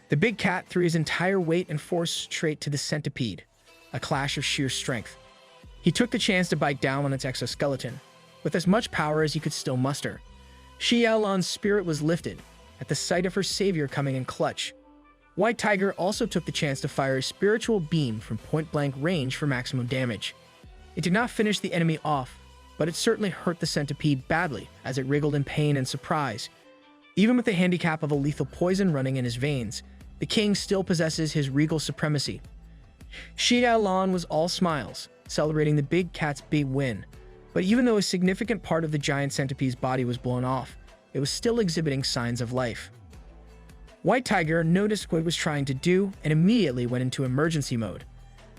The big cat threw his entire weight and force straight to the centipede, a clash of sheer strength. He took the chance to bite down on its exoskeleton, with as much power as he could still muster. Xiaolan's spirit was lifted at the sight of her savior coming in clutch. White Tiger also took the chance to fire a spiritual beam from point-blank range for maximum damage. It did not finish the enemy off, but it certainly hurt the centipede badly as it wriggled in pain and surprise. Even with the handicap of a lethal poison running in his veins, the king still possesses his regal supremacy. Xiaolan was all smiles, celebrating the big cat's big win. But even though a significant part of the giant centipede's body was blown off, it was still exhibiting signs of life. White Tiger noticed what it was trying to do and immediately went into emergency mode.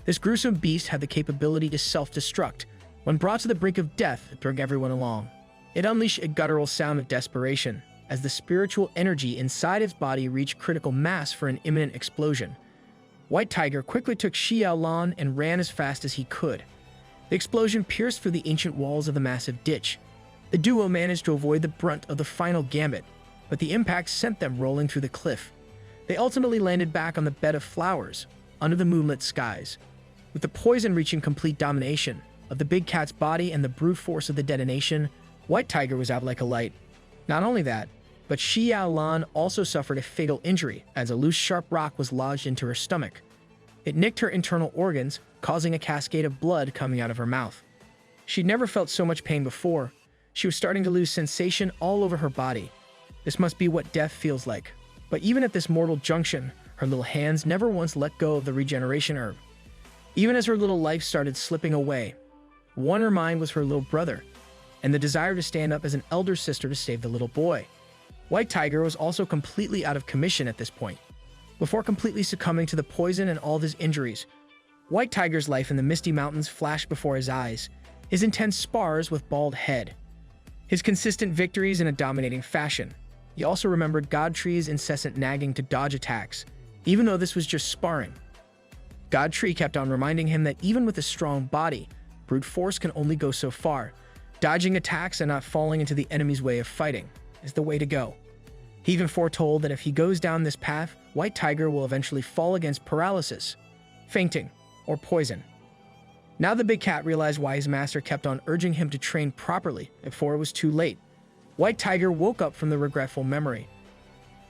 This gruesome beast had the capability to self-destruct. When brought to the brink of death, it dragged everyone along. It unleashed a guttural sound of desperation as the spiritual energy inside its body reached critical mass for an imminent explosion. White Tiger quickly took Xiaolan and ran as fast as he could. The explosion pierced through the ancient walls of the massive ditch. The duo managed to avoid the brunt of the final gambit, but the impact sent them rolling through the cliff. They ultimately landed back on the bed of flowers, under the moonlit skies. With the poison reaching complete domination of the big cat's body and the brute force of the detonation, White Tiger was out like a light. Not only that, but Xiaolan also suffered a fatal injury as a loose sharp rock was lodged into her stomach. It nicked her internal organs, causing a cascade of blood coming out of her mouth. She'd never felt so much pain before. She was starting to lose sensation all over her body. This must be what death feels like. But even at this mortal junction, her little hands never once let go of the regeneration herb. Even as her little life started slipping away, on her mind was her little brother, and the desire to stand up as an elder sister to save the little boy. White Tiger was also completely out of commission at this point. Before completely succumbing to the poison and all of his injuries, White Tiger's life in the Misty Mountains flashed before his eyes, his intense spars with bald head, his consistent victories in a dominating fashion. He also remembered Godtree's incessant nagging to dodge attacks, even though this was just sparring. Godtree kept on reminding him that even with a strong body, brute force can only go so far. Dodging attacks and not falling into the enemy's way of fighting is the way to go. He even foretold that if he goes down this path, White Tiger will eventually fall against paralysis, fainting, or poison. Now the big cat realized why his master kept on urging him to train properly before it was too late. White Tiger woke up from the regretful memory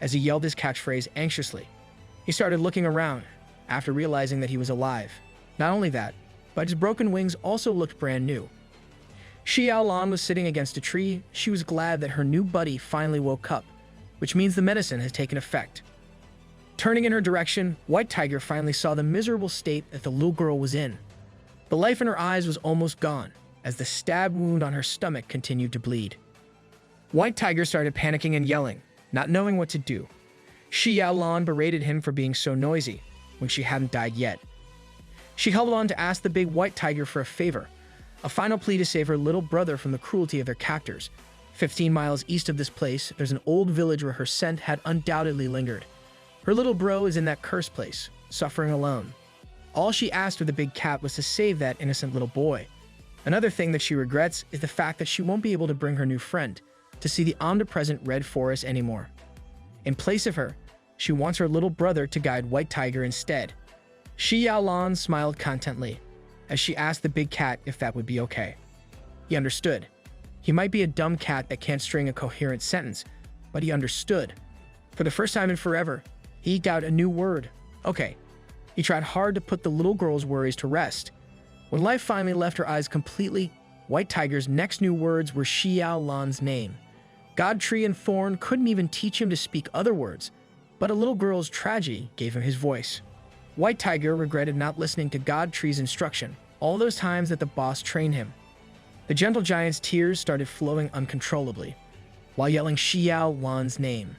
as he yelled his catchphrase anxiously. He started looking around after realizing that he was alive. Not only that, but his broken wings also looked brand new. Xiaolan was sitting against a tree. She was glad that her new buddy finally woke up, which means the medicine has taken effect. Turning in her direction, White Tiger finally saw the miserable state that the little girl was in. The life in her eyes was almost gone, as the stab wound on her stomach continued to bleed. White Tiger started panicking and yelling, not knowing what to do. Xiaolan berated him for being so noisy when she hadn't died yet. She held on to ask the big White Tiger for a favor, a final plea to save her little brother from the cruelty of their captors. 15 miles east of this place, there's an old village where her scent had undoubtedly lingered. Her little bro is in that cursed place, suffering alone. All she asked of the big cat was to save that innocent little boy. Another thing that she regrets is the fact that she won't be able to bring her new friend to see the omnipresent red forest anymore. In place of her, she wants her little brother to guide White Tiger instead. Xiaolan smiled contently as she asked the big cat if that would be okay. He understood. He might be a dumb cat that can't string a coherent sentence, but he understood. For the first time in forever, he eked out a new word. Okay. He tried hard to put the little girl's worries to rest. When life finally left her eyes completely, White Tiger's next new words were Xiaolan's name. God Tree and Thorn couldn't even teach him to speak other words, but a little girl's tragedy gave him his voice. White Tiger regretted not listening to God Tree's instruction all those times that the boss trained him. The gentle giant's tears started flowing uncontrollably, while yelling Xiaolan's name.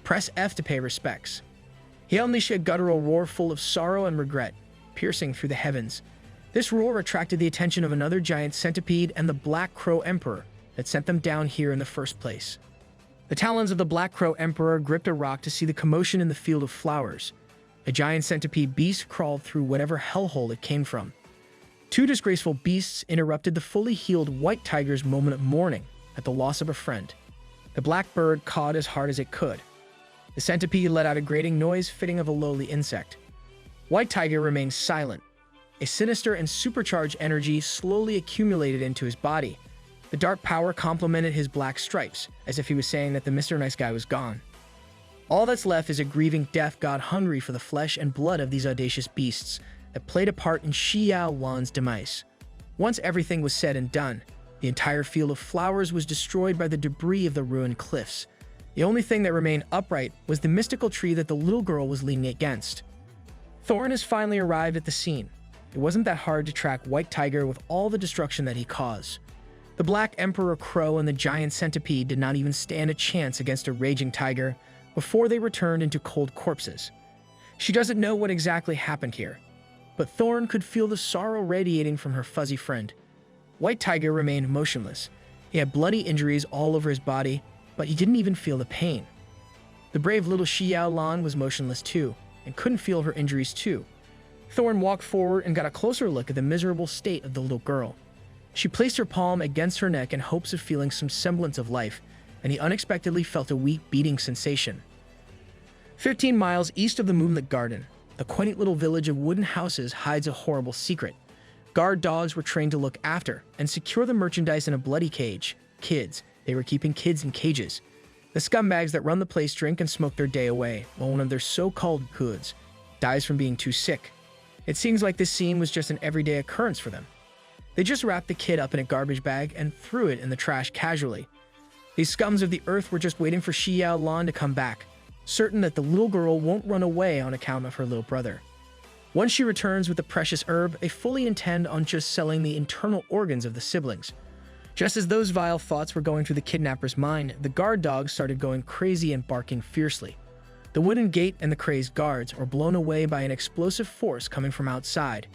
Press F to pay respects. He unleashed a guttural roar full of sorrow and regret, piercing through the heavens. This roar attracted the attention of another giant centipede and the Black Crow Emperor that sent them down here in the first place. The talons of the Black Crow Emperor gripped a rock to see the commotion in the field of flowers. A giant centipede beast crawled through whatever hellhole it came from. Two disgraceful beasts interrupted the fully healed White Tiger's moment of mourning at the loss of a friend. The black bird cawed as hard as it could. The centipede let out a grating noise fitting of a lowly insect. White Tiger remained silent. A sinister and supercharged energy slowly accumulated into his body. The dark power complemented his black stripes, as if he was saying that the Mr. Nice Guy was gone. All that's left is a grieving death god hungry for the flesh and blood of these audacious beasts that played a part in Xiaolan's demise. Once everything was said and done, the entire field of flowers was destroyed by the debris of the ruined cliffs. The only thing that remained upright was the mystical tree that the little girl was leaning against. Thorn has finally arrived at the scene. It wasn't that hard to track White Tiger with all the destruction that he caused. The Black Emperor Crow and the giant centipede did not even stand a chance against a raging tiger before they returned into cold corpses. She doesn't know what exactly happened here, but Thorn could feel the sorrow radiating from her fuzzy friend. White Tiger remained motionless. He had bloody injuries all over his body, but he didn't even feel the pain. The brave little Xiaolan was motionless too, and couldn't feel her injuries too. Thorn walked forward and got a closer look at the miserable state of the little girl. She placed her palm against her neck in hopes of feeling some semblance of life, and he unexpectedly felt a weak beating sensation. 15 miles east of the Moonlit Garden, the quaint little village of wooden houses hides a horrible secret. Guard dogs were trained to look after and secure the merchandise in a bloody cage. Kids. They were keeping kids in cages. The scumbags that run the place drink and smoke their day away, while one of their so-called goods dies from being too sick. It seems like this scene was just an everyday occurrence for them. They just wrapped the kid up in a garbage bag and threw it in the trash casually. These scums of the earth were just waiting for Xiaolan to come back, certain that the little girl won't run away on account of her little brother. Once she returns with the precious herb, they fully intend on just selling the internal organs of the siblings. Just as those vile thoughts were going through the kidnapper's mind, the guard dogs started going crazy and barking fiercely. The wooden gate and the crazed guards were blown away by an explosive force coming from outside.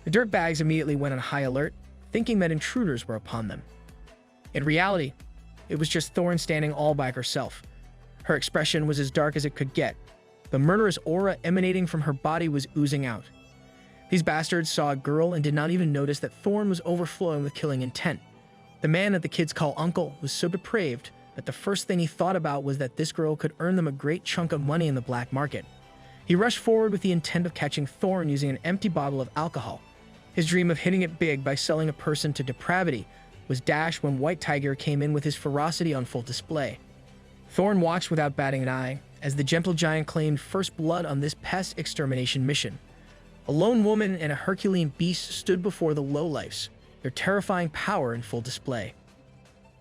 The dirtbags immediately went on high alert, thinking that intruders were upon them. In reality, it was just Thorn standing all by herself. Her expression was as dark as it could get. The murderous aura emanating from her body was oozing out. These bastards saw a girl and did not even notice that Thorn was overflowing with killing intent. The man that the kids call Uncle was so depraved that the first thing he thought about was that this girl could earn them a great chunk of money in the black market. He rushed forward with the intent of catching Thorn using an empty bottle of alcohol. His dream of hitting it big by selling a person to depravity was dashed when White Tiger came in with his ferocity on full display. Thorn watched without batting an eye as the gentle giant claimed first blood on this pest extermination mission. A lone woman and a Herculean beast stood before the lowlifes, their terrifying power in full display.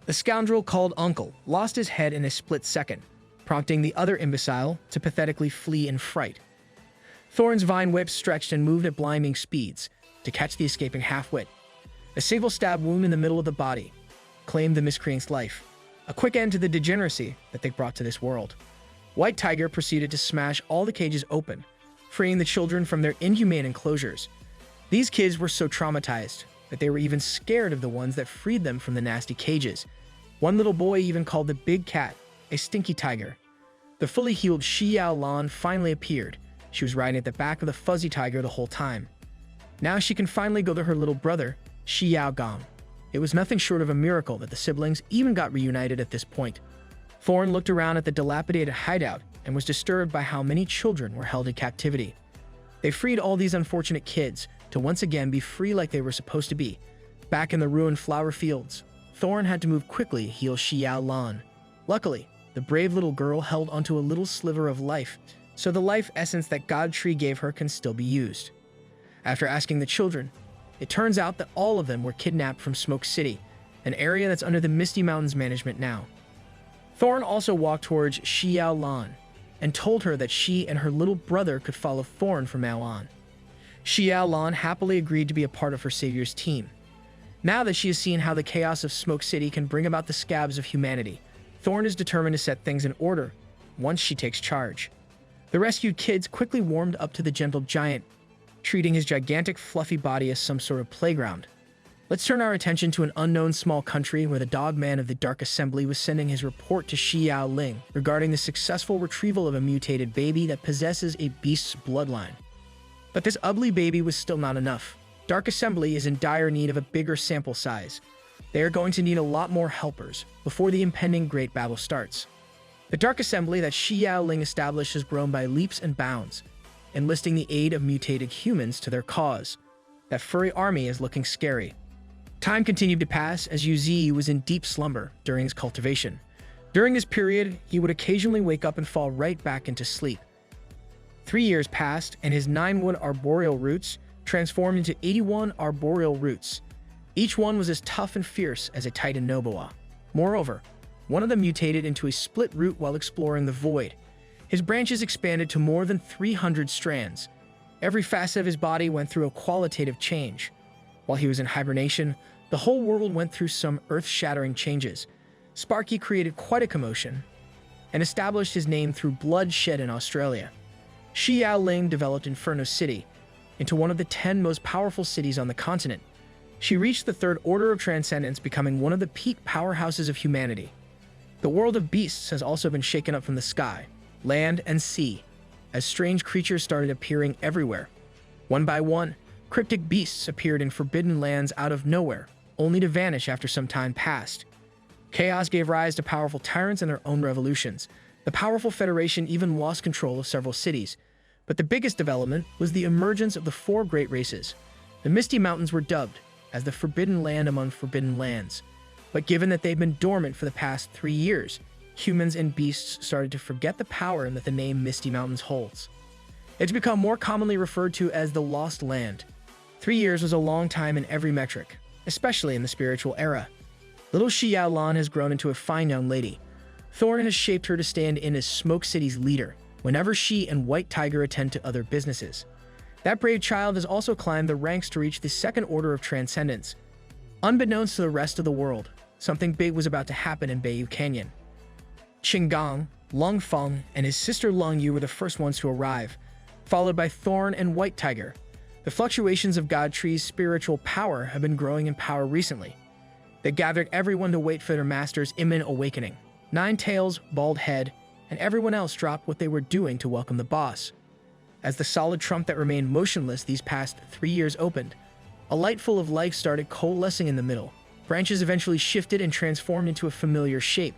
The scoundrel called Uncle lost his head in a split second, prompting the other imbecile to pathetically flee in fright. Thorn's vine whip stretched and moved at blinding speeds to catch the escaping half-wit. A single stab wound in the middle of the body claimed the miscreant's life, a quick end to the degeneracy that they brought to this world. White Tiger proceeded to smash all the cages open, freeing the children from their inhumane enclosures. These kids were so traumatized that they were even scared of the ones that freed them from the nasty cages. One little boy even called the big cat a stinky tiger. The fully healed Xiaolan finally appeared. She was riding at the back of the fuzzy tiger the whole time. Now she can finally go to her little brother, Xiaolan. It was nothing short of a miracle that the siblings even got reunited at this point. Thorn looked around at the dilapidated hideout and was disturbed by how many children were held in captivity. They freed all these unfortunate kids to once again be free like they were supposed to be. Back in the ruined flower fields, Thorn had to move quickly to heal Xiaolan. Luckily, the brave little girl held onto a little sliver of life, so the life essence that God Tree gave her can still be used. After asking the children, it turns out that all of them were kidnapped from Smoke City, an area that's under the Misty Mountains management now. Thorn also walked towards Xiaolan and told her that she and her little brother could follow Thorn from now on. Xiaolan happily agreed to be a part of her savior's team. Now that she has seen how the chaos of Smoke City can bring about the scabs of humanity, Thorn is determined to set things in order once she takes charge. The rescued kids quickly warmed up to the gentle giant, treating his gigantic fluffy body as some sort of playground. Let's turn our attention to an unknown small country where the dogman of the Dark Assembly was sending his report to Xiaoling regarding the successful retrieval of a mutated baby that possesses a beast's bloodline. But this ugly baby was still not enough. Dark Assembly is in dire need of a bigger sample size. They are going to need a lot more helpers before the impending Great Battle starts. The Dark Assembly that Xiaoling established has grown by leaps and bounds, enlisting the aid of mutated humans to their cause. That furry army is looking scary. Time continued to pass as Yuzi was in deep slumber during his cultivation. During this period, he would occasionally wake up and fall right back into sleep. 3 years passed, and his 9-wood arboreal roots transformed into 81 arboreal roots. Each one was as tough and fierce as a Titan Noboa. Moreover, one of them mutated into a split root while exploring the void. His branches expanded to more than 300 strands. Every facet of his body went through a qualitative change. While he was in hibernation, the whole world went through some earth-shattering changes. Sparky created quite a commotion and established his name through blood shed in Australia. Xiaoling developed Inferno City into one of the 10 most powerful cities on the continent. She reached the third order of transcendence, becoming one of the peak powerhouses of humanity. The world of beasts has also been shaken up from the sky, land, and sea, as strange creatures started appearing everywhere. One by one, cryptic beasts appeared in forbidden lands out of nowhere, only to vanish after some time passed. Chaos gave rise to powerful tyrants and their own revolutions. The powerful Federation even lost control of several cities. But the biggest development was the emergence of the 4 great races. The Misty Mountains were dubbed as the Forbidden Land among forbidden lands. But given that they've been dormant for the past 3 years, humans and beasts started to forget the power that the name Misty Mountains holds. It's become more commonly referred to as the Lost Land. 3 years was a long time in every metric, especially in the spiritual era. Little Xiaolan has grown into a fine young lady. Thorn has shaped her to stand in as Smoke City's leader whenever she and White Tiger attend to other businesses. That brave child has also climbed the ranks to reach the second order of transcendence. Unbeknownst to the rest of the world, something big was about to happen in Bayou Canyon. Qinggang, Lung Feng, and his sister Lung Yu were the first ones to arrive, followed by Thorn and White Tiger. The fluctuations of God Tree's spiritual power have been growing in power recently. They gathered everyone to wait for their master's imminent awakening. Nine Tails, Bald Head, and everyone else dropped what they were doing to welcome the boss. As the solid trunk that remained motionless these past 3 years opened, a light full of life started coalescing in the middle. Branches eventually shifted and transformed into a familiar shape.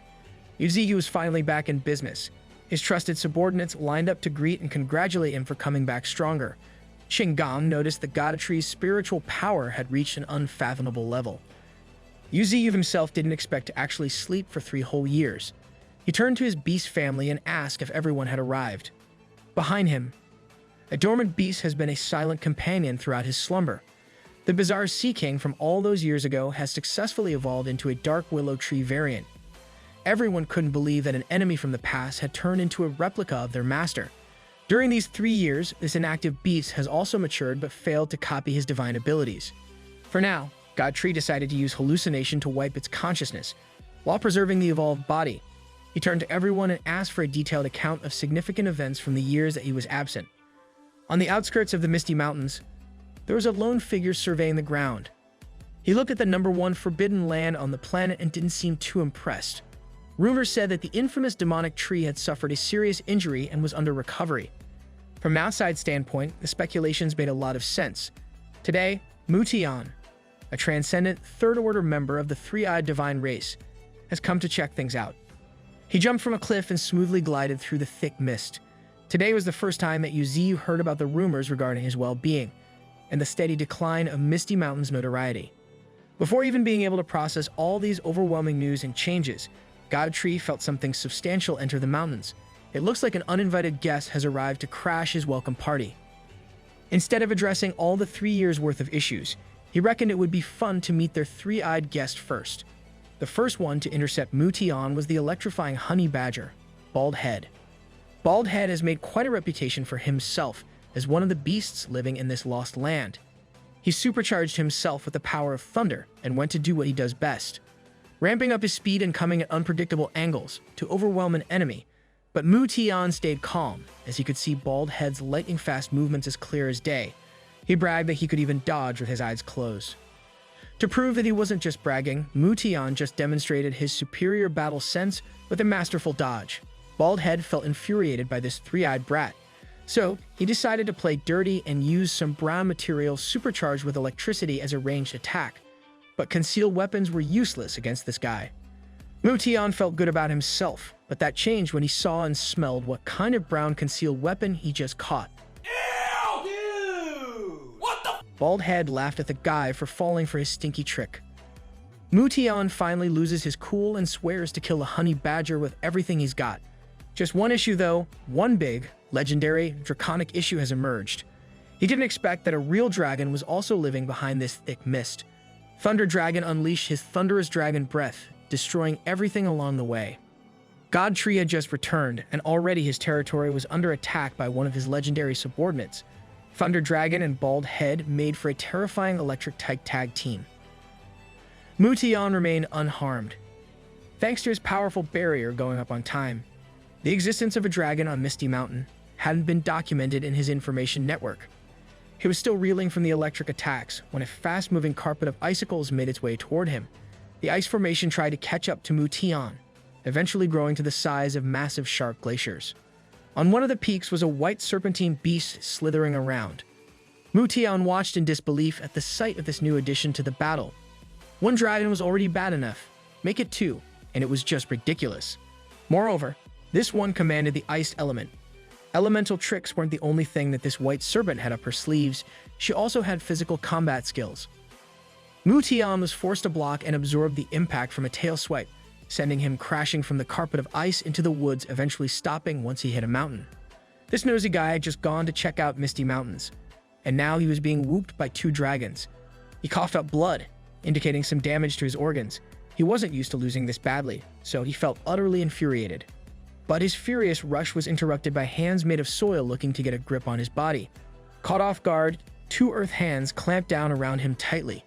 Yuzi was finally back in business. His trusted subordinates lined up to greet and congratulate him for coming back stronger. Qinggang noticed that God Tree's spiritual power had reached an unfathomable level. Yuzi himself didn't expect to actually sleep for 3 whole years. He turned to his beast family and asked if everyone had arrived. Behind him, a dormant beast has been a silent companion throughout his slumber. The bizarre Sea King from all those years ago has successfully evolved into a dark willow tree variant. Everyone couldn't believe that an enemy from the past had turned into a replica of their master. During these 3 years, this inactive beast has also matured but failed to copy his divine abilities. For now, God Tree decided to use hallucination to wipe its consciousness, while preserving the evolved body. He turned to everyone and asked for a detailed account of significant events from the years that he was absent. On the outskirts of the Misty Mountains, there was a lone figure surveying the ground. He looked at the #1 forbidden land on the planet and didn't seem too impressed. Rumors said that the infamous demonic tree had suffered a serious injury and was under recovery. From an outside standpoint, the speculations made a lot of sense. Today, Mutian, a transcendent third-order member of the three-eyed divine race, has come to check things out. He jumped from a cliff and smoothly glided through the thick mist. Today was the first time that Yuziu heard about the rumors regarding his well-being and the steady decline of Misty Mountain's notoriety. Before even being able to process all these overwhelming news and changes, Godtree felt something substantial enter the mountains. It looks like an uninvited guest has arrived to crash his welcome party. Instead of addressing all the 3 years' worth of issues, he reckoned it would be fun to meet their three-eyed guest first. The first one to intercept Mutian was the electrifying honey badger, Bald Head. Bald Head has made quite a reputation for himself as one of the beasts living in this lost land. He supercharged himself with the power of thunder and went to do what he does best, ramping up his speed and coming at unpredictable angles to overwhelm an enemy. But Mutian stayed calm, as he could see Bald Head's lightning-fast movements as clear as day. He bragged that he could even dodge with his eyes closed. To prove that he wasn't just bragging, Mutian just demonstrated his superior battle sense with a masterful dodge. Bald Head felt infuriated by this three-eyed brat, so he decided to play dirty and use some brown material supercharged with electricity as a ranged attack. But concealed weapons were useless against this guy. Mutian felt good about himself, but that changed when he saw and smelled what kind of brown concealed weapon he just caught. Ew! Dude! What the? Bald Head laughed at the guy for falling for his stinky trick. Mutian finally loses his cool and swears to kill a honey badger with everything he's got. Just one issue though, one big, legendary, draconic issue has emerged. He didn't expect that a real dragon was also living behind this thick mist. Thunder Dragon unleashed his thunderous dragon breath, destroying everything along the way. Godtree had just returned, and already his territory was under attack by one of his legendary subordinates. Thunder Dragon and Bald Head made for a terrifying electric-type tag team. Mutian remained unharmed, thanks to his powerful barrier going up on time. The existence of a dragon on Misty Mountain hadn't been documented in his information network. He was still reeling from the electric attacks when a fast-moving carpet of icicles made its way toward him. The ice formation tried to catch up to Mutian, eventually growing to the size of massive sharp glaciers. On one of the peaks was a white serpentine beast slithering around. Mutian watched in disbelief at the sight of this new addition to the battle. One dragon was already bad enough. Make it two, and it was just ridiculous. Moreover, this one commanded the iced element. Elemental tricks weren't the only thing that this white serpent had up her sleeves. She also had physical combat skills. Mutian was forced to block and absorb the impact from a tail swipe, sending him crashing from the carpet of ice into the woods, eventually stopping once he hit a mountain. This nosy guy had just gone to check out Misty Mountains, and now he was being whooped by two dragons. He coughed up blood, indicating some damage to his organs. He wasn't used to losing this badly, so he felt utterly infuriated. But his furious rush was interrupted by hands made of soil looking to get a grip on his body. Caught off guard, two earth hands clamped down around him tightly.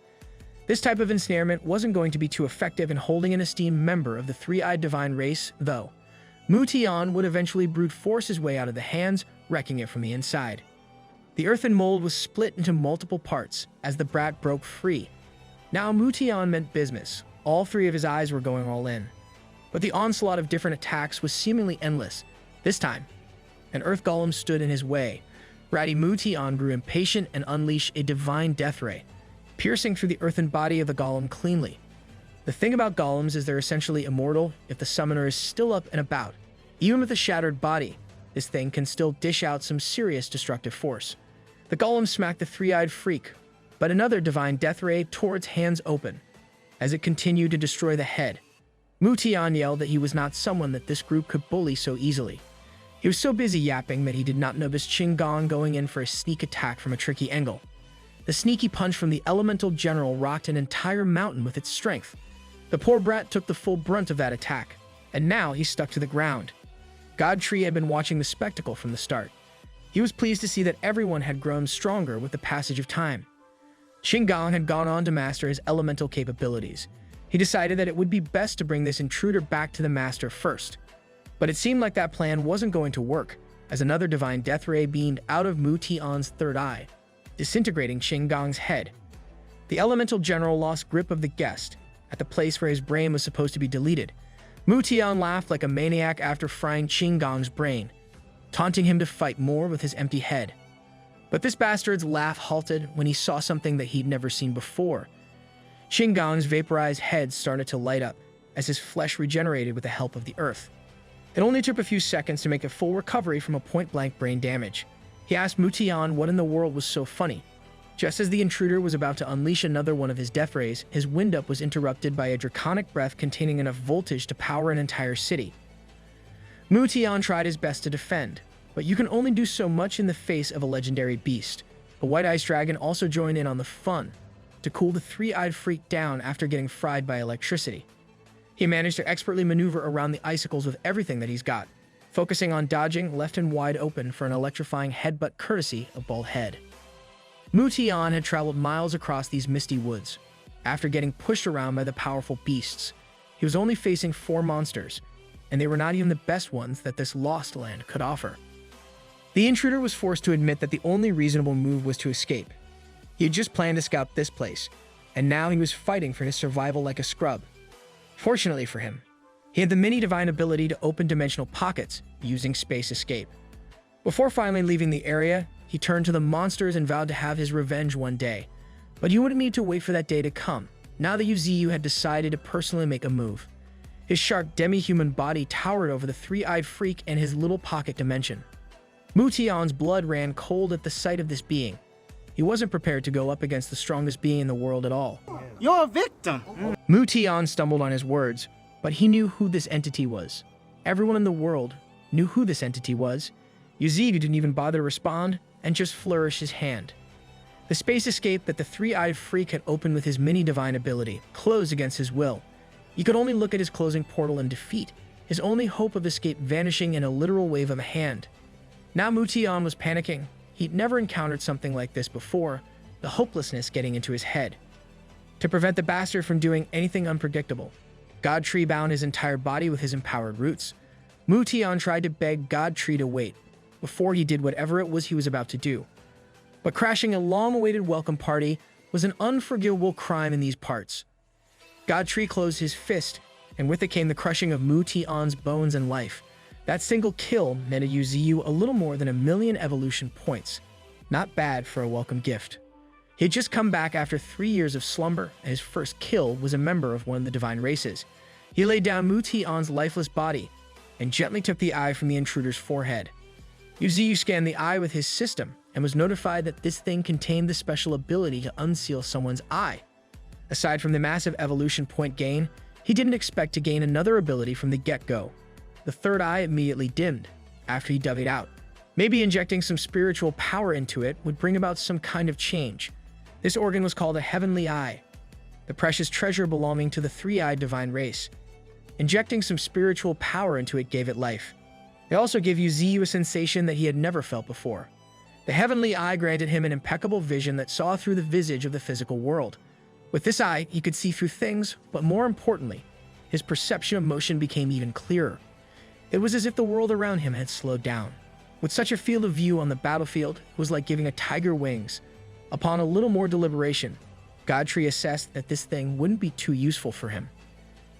This type of ensnarement wasn't going to be too effective in holding an esteemed member of the three-eyed divine race, though. Mutian would eventually brute force his way out of the hands, wrecking it from the inside. The earthen mold was split into multiple parts as the brat broke free. Now Mutian meant business. All three of his eyes were going all in. But the onslaught of different attacks was seemingly endless. This time, an earth golem stood in his way. Ratty Mutian grew impatient and unleashed a divine death ray, piercing through the earthen body of the golem cleanly. The thing about golems is they're essentially immortal if the summoner is still up and about. Even with a shattered body, this thing can still dish out some serious destructive force. The golem smacked the three-eyed freak, but another divine death ray tore its hands open as it continued to destroy the head. Mutian yelled that he was not someone that this group could bully so easily. He was so busy yapping that he did not notice Qinggong going in for a sneak attack from a tricky angle. The sneaky punch from the elemental general rocked an entire mountain with its strength. The poor brat took the full brunt of that attack, and now he stuck to the ground. Godtree had been watching the spectacle from the start. He was pleased to see that everyone had grown stronger with the passage of time. Qinggong had gone on to master his elemental capabilities. He decided that it would be best to bring this intruder back to the master first. But it seemed like that plan wasn't going to work, as another divine death ray beamed out of Mutian's third eye, disintegrating Qinggong's head. The elemental general lost grip of the guest at the place where his brain was supposed to be deleted. Mutian laughed like a maniac after frying Qinggong's brain, taunting him to fight more with his empty head. But this bastard's laugh halted when he saw something that he'd never seen before. Xingang's vaporized head started to light up as his flesh regenerated with the help of the earth. It only took a few seconds to make a full recovery from a point-blank brain damage. He asked Mutian what in the world was so funny. Just as the intruder was about to unleash another one of his death rays, his wind-up was interrupted by a draconic breath containing enough voltage to power an entire city. Mutian tried his best to defend, but you can only do so much in the face of a legendary beast. A white ice dragon also joined in on the fun, to cool the three-eyed freak down after getting fried by electricity. He managed to expertly maneuver around the icicles with everything that he's got, focusing on dodging left and wide open for an electrifying headbutt courtesy of Bald Head. Mutian had traveled miles across these misty woods. After getting pushed around by the powerful beasts, he was only facing 4 monsters, and they were not even the best ones that this lost land could offer. The intruder was forced to admit that the only reasonable move was to escape. He had just planned to scout this place, and now he was fighting for his survival like a scrub. Fortunately for him, he had the mini-divine ability to open dimensional pockets using space escape. Before finally leaving the area, he turned to the monsters and vowed to have his revenge one day. But you wouldn't need to wait for that day to come, now that Xiaolan had decided to personally make a move. His shark demi-human body towered over the three-eyed freak and his little pocket dimension. Mutian's blood ran cold at the sight of this being. He wasn't prepared to go up against the strongest being in the world at all. You're a victim! Mutian stumbled on his words, but he knew who this entity was. Everyone in the world knew who this entity was. Xiaolan didn't even bother to respond and just flourished his hand. The space escape that the three-eyed freak had opened with his mini-divine ability closed against his will. You could only look at his closing portal in defeat, his only hope of escape vanishing in a literal wave of a hand. Now Mutian was panicking. He'd never encountered something like this before, the hopelessness getting into his head. To prevent the bastard from doing anything unpredictable, Godtree bound his entire body with his empowered roots. Mutian tried to beg Godtree to wait before he did whatever it was he was about to do. But crashing a long-awaited welcome party was an unforgivable crime in these parts. Godtree closed his fist, and with it came the crushing of Mutian's bones and life. That single kill netted Xiaolan a little more than 1,000,000 evolution points. Not bad for a welcome gift. He had just come back after 3 years of slumber, and his first kill was a member of one of the divine races. He laid down Mutian's lifeless body and gently took the eye from the intruder's forehead. Xiaolan scanned the eye with his system and was notified that this thing contained the special ability to unseal someone's eye. Aside from the massive evolution point gain, he didn't expect to gain another ability from the get-go. The third eye immediately dimmed after he dug it out. Maybe injecting some spiritual power into it would bring about some kind of change. This organ was called a heavenly eye, the precious treasure belonging to the three-eyed divine race. Injecting some spiritual power into it gave it life. It also gave Xiaolan a sensation that he had never felt before. The heavenly eye granted him an impeccable vision that saw through the visage of the physical world. With this eye, he could see through things, but more importantly, his perception of motion became even clearer. It was as if the world around him had slowed down. With such a field of view on the battlefield, it was like giving a tiger wings. Upon a little more deliberation, Godtree assessed that this thing wouldn't be too useful for him.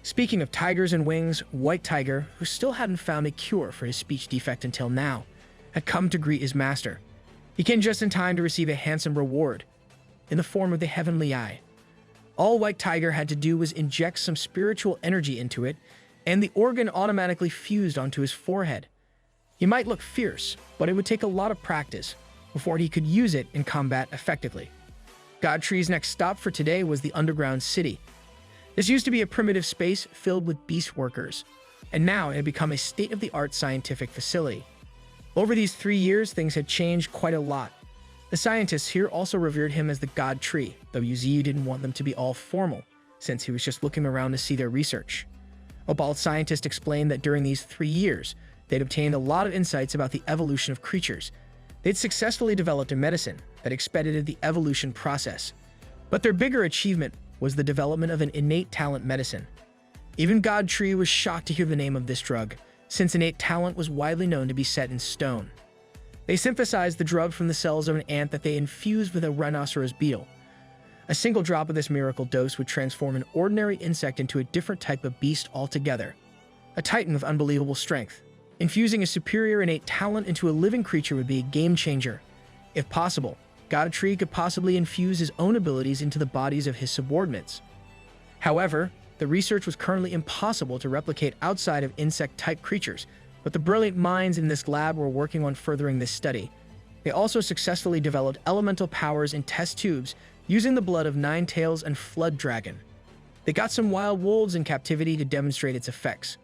Speaking of tigers and wings, White Tiger, who still hadn't found a cure for his speech defect until now, had come to greet his master. He came just in time to receive a handsome reward, in the form of the heavenly eye. All White Tiger had to do was inject some spiritual energy into it, and the organ automatically fused onto his forehead. He might look fierce, but it would take a lot of practice before he could use it in combat effectively. Godtree's next stop for today was the underground city. This used to be a primitive space filled with beast workers, and now it had become a state-of-the-art scientific facility. Over these 3 years, things had changed quite a lot. The scientists here also revered him as the Godtree, though Xiaolan didn't want them to be all formal, since he was just looking around to see their research. A bald scientist explained that during these 3 years, they'd obtained a lot of insights about the evolution of creatures. They'd successfully developed a medicine that expedited the evolution process. But their bigger achievement was the development of an innate talent medicine. Even Godtree was shocked to hear the name of this drug, since innate talent was widely known to be set in stone. They synthesized the drug from the cells of an ant that they infused with a rhinoceros beetle. A single drop of this miracle dose would transform an ordinary insect into a different type of beast altogether. A titan with unbelievable strength. Infusing a superior innate talent into a living creature would be a game changer. If possible, God Tree could possibly infuse his own abilities into the bodies of his subordinates. However, the research was currently impossible to replicate outside of insect-type creatures, but the brilliant minds in this lab were working on furthering this study. They also successfully developed elemental powers in test tubes using the blood of Ninetails and Flood Dragon. They got some wild wolves in captivity to demonstrate its effects.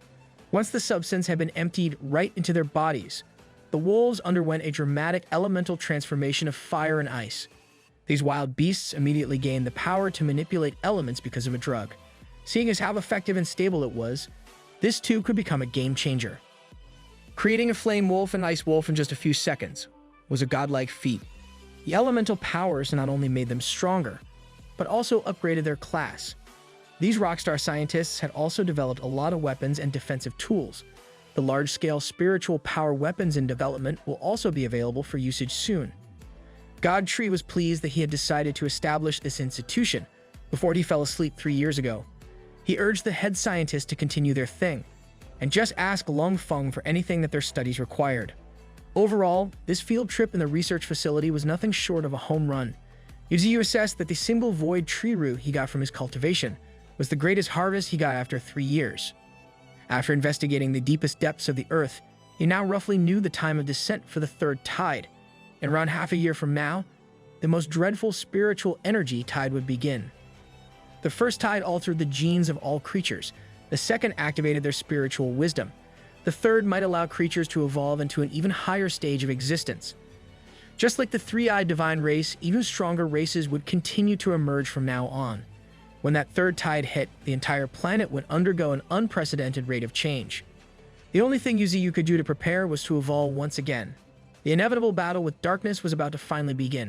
Once the substance had been emptied right into their bodies, the wolves underwent a dramatic elemental transformation of fire and ice. These wild beasts immediately gained the power to manipulate elements because of a drug. Seeing as how effective and stable it was, this too could become a game changer. Creating a flame wolf and ice wolf in just a few seconds was a godlike feat. The elemental powers not only made them stronger, but also upgraded their class. These rockstar scientists had also developed a lot of weapons and defensive tools. The large-scale spiritual power weapons in development will also be available for usage soon. God Tree was pleased that he had decided to establish this institution before he fell asleep 3 years ago. He urged the head scientists to continue their thing, and just ask Long Feng for anything that their studies required. Overall, this field trip in the research facility was nothing short of a home run. Yuziu assessed that the single void tree root he got from his cultivation was the greatest harvest he got after 3 years. After investigating the deepest depths of the earth, he now roughly knew the time of descent for the third tide, and around half a year from now, the most dreadful spiritual energy tide would begin. The first tide altered the genes of all creatures, the second activated their spiritual wisdom, the third might allow creatures to evolve into an even higher stage of existence. Just like the three-eyed divine race, even stronger races would continue to emerge from now on. When that third tide hit, the entire planet would undergo an unprecedented rate of change. The only thing Yuziu could do to prepare was to evolve once again. The inevitable battle with darkness was about to finally begin.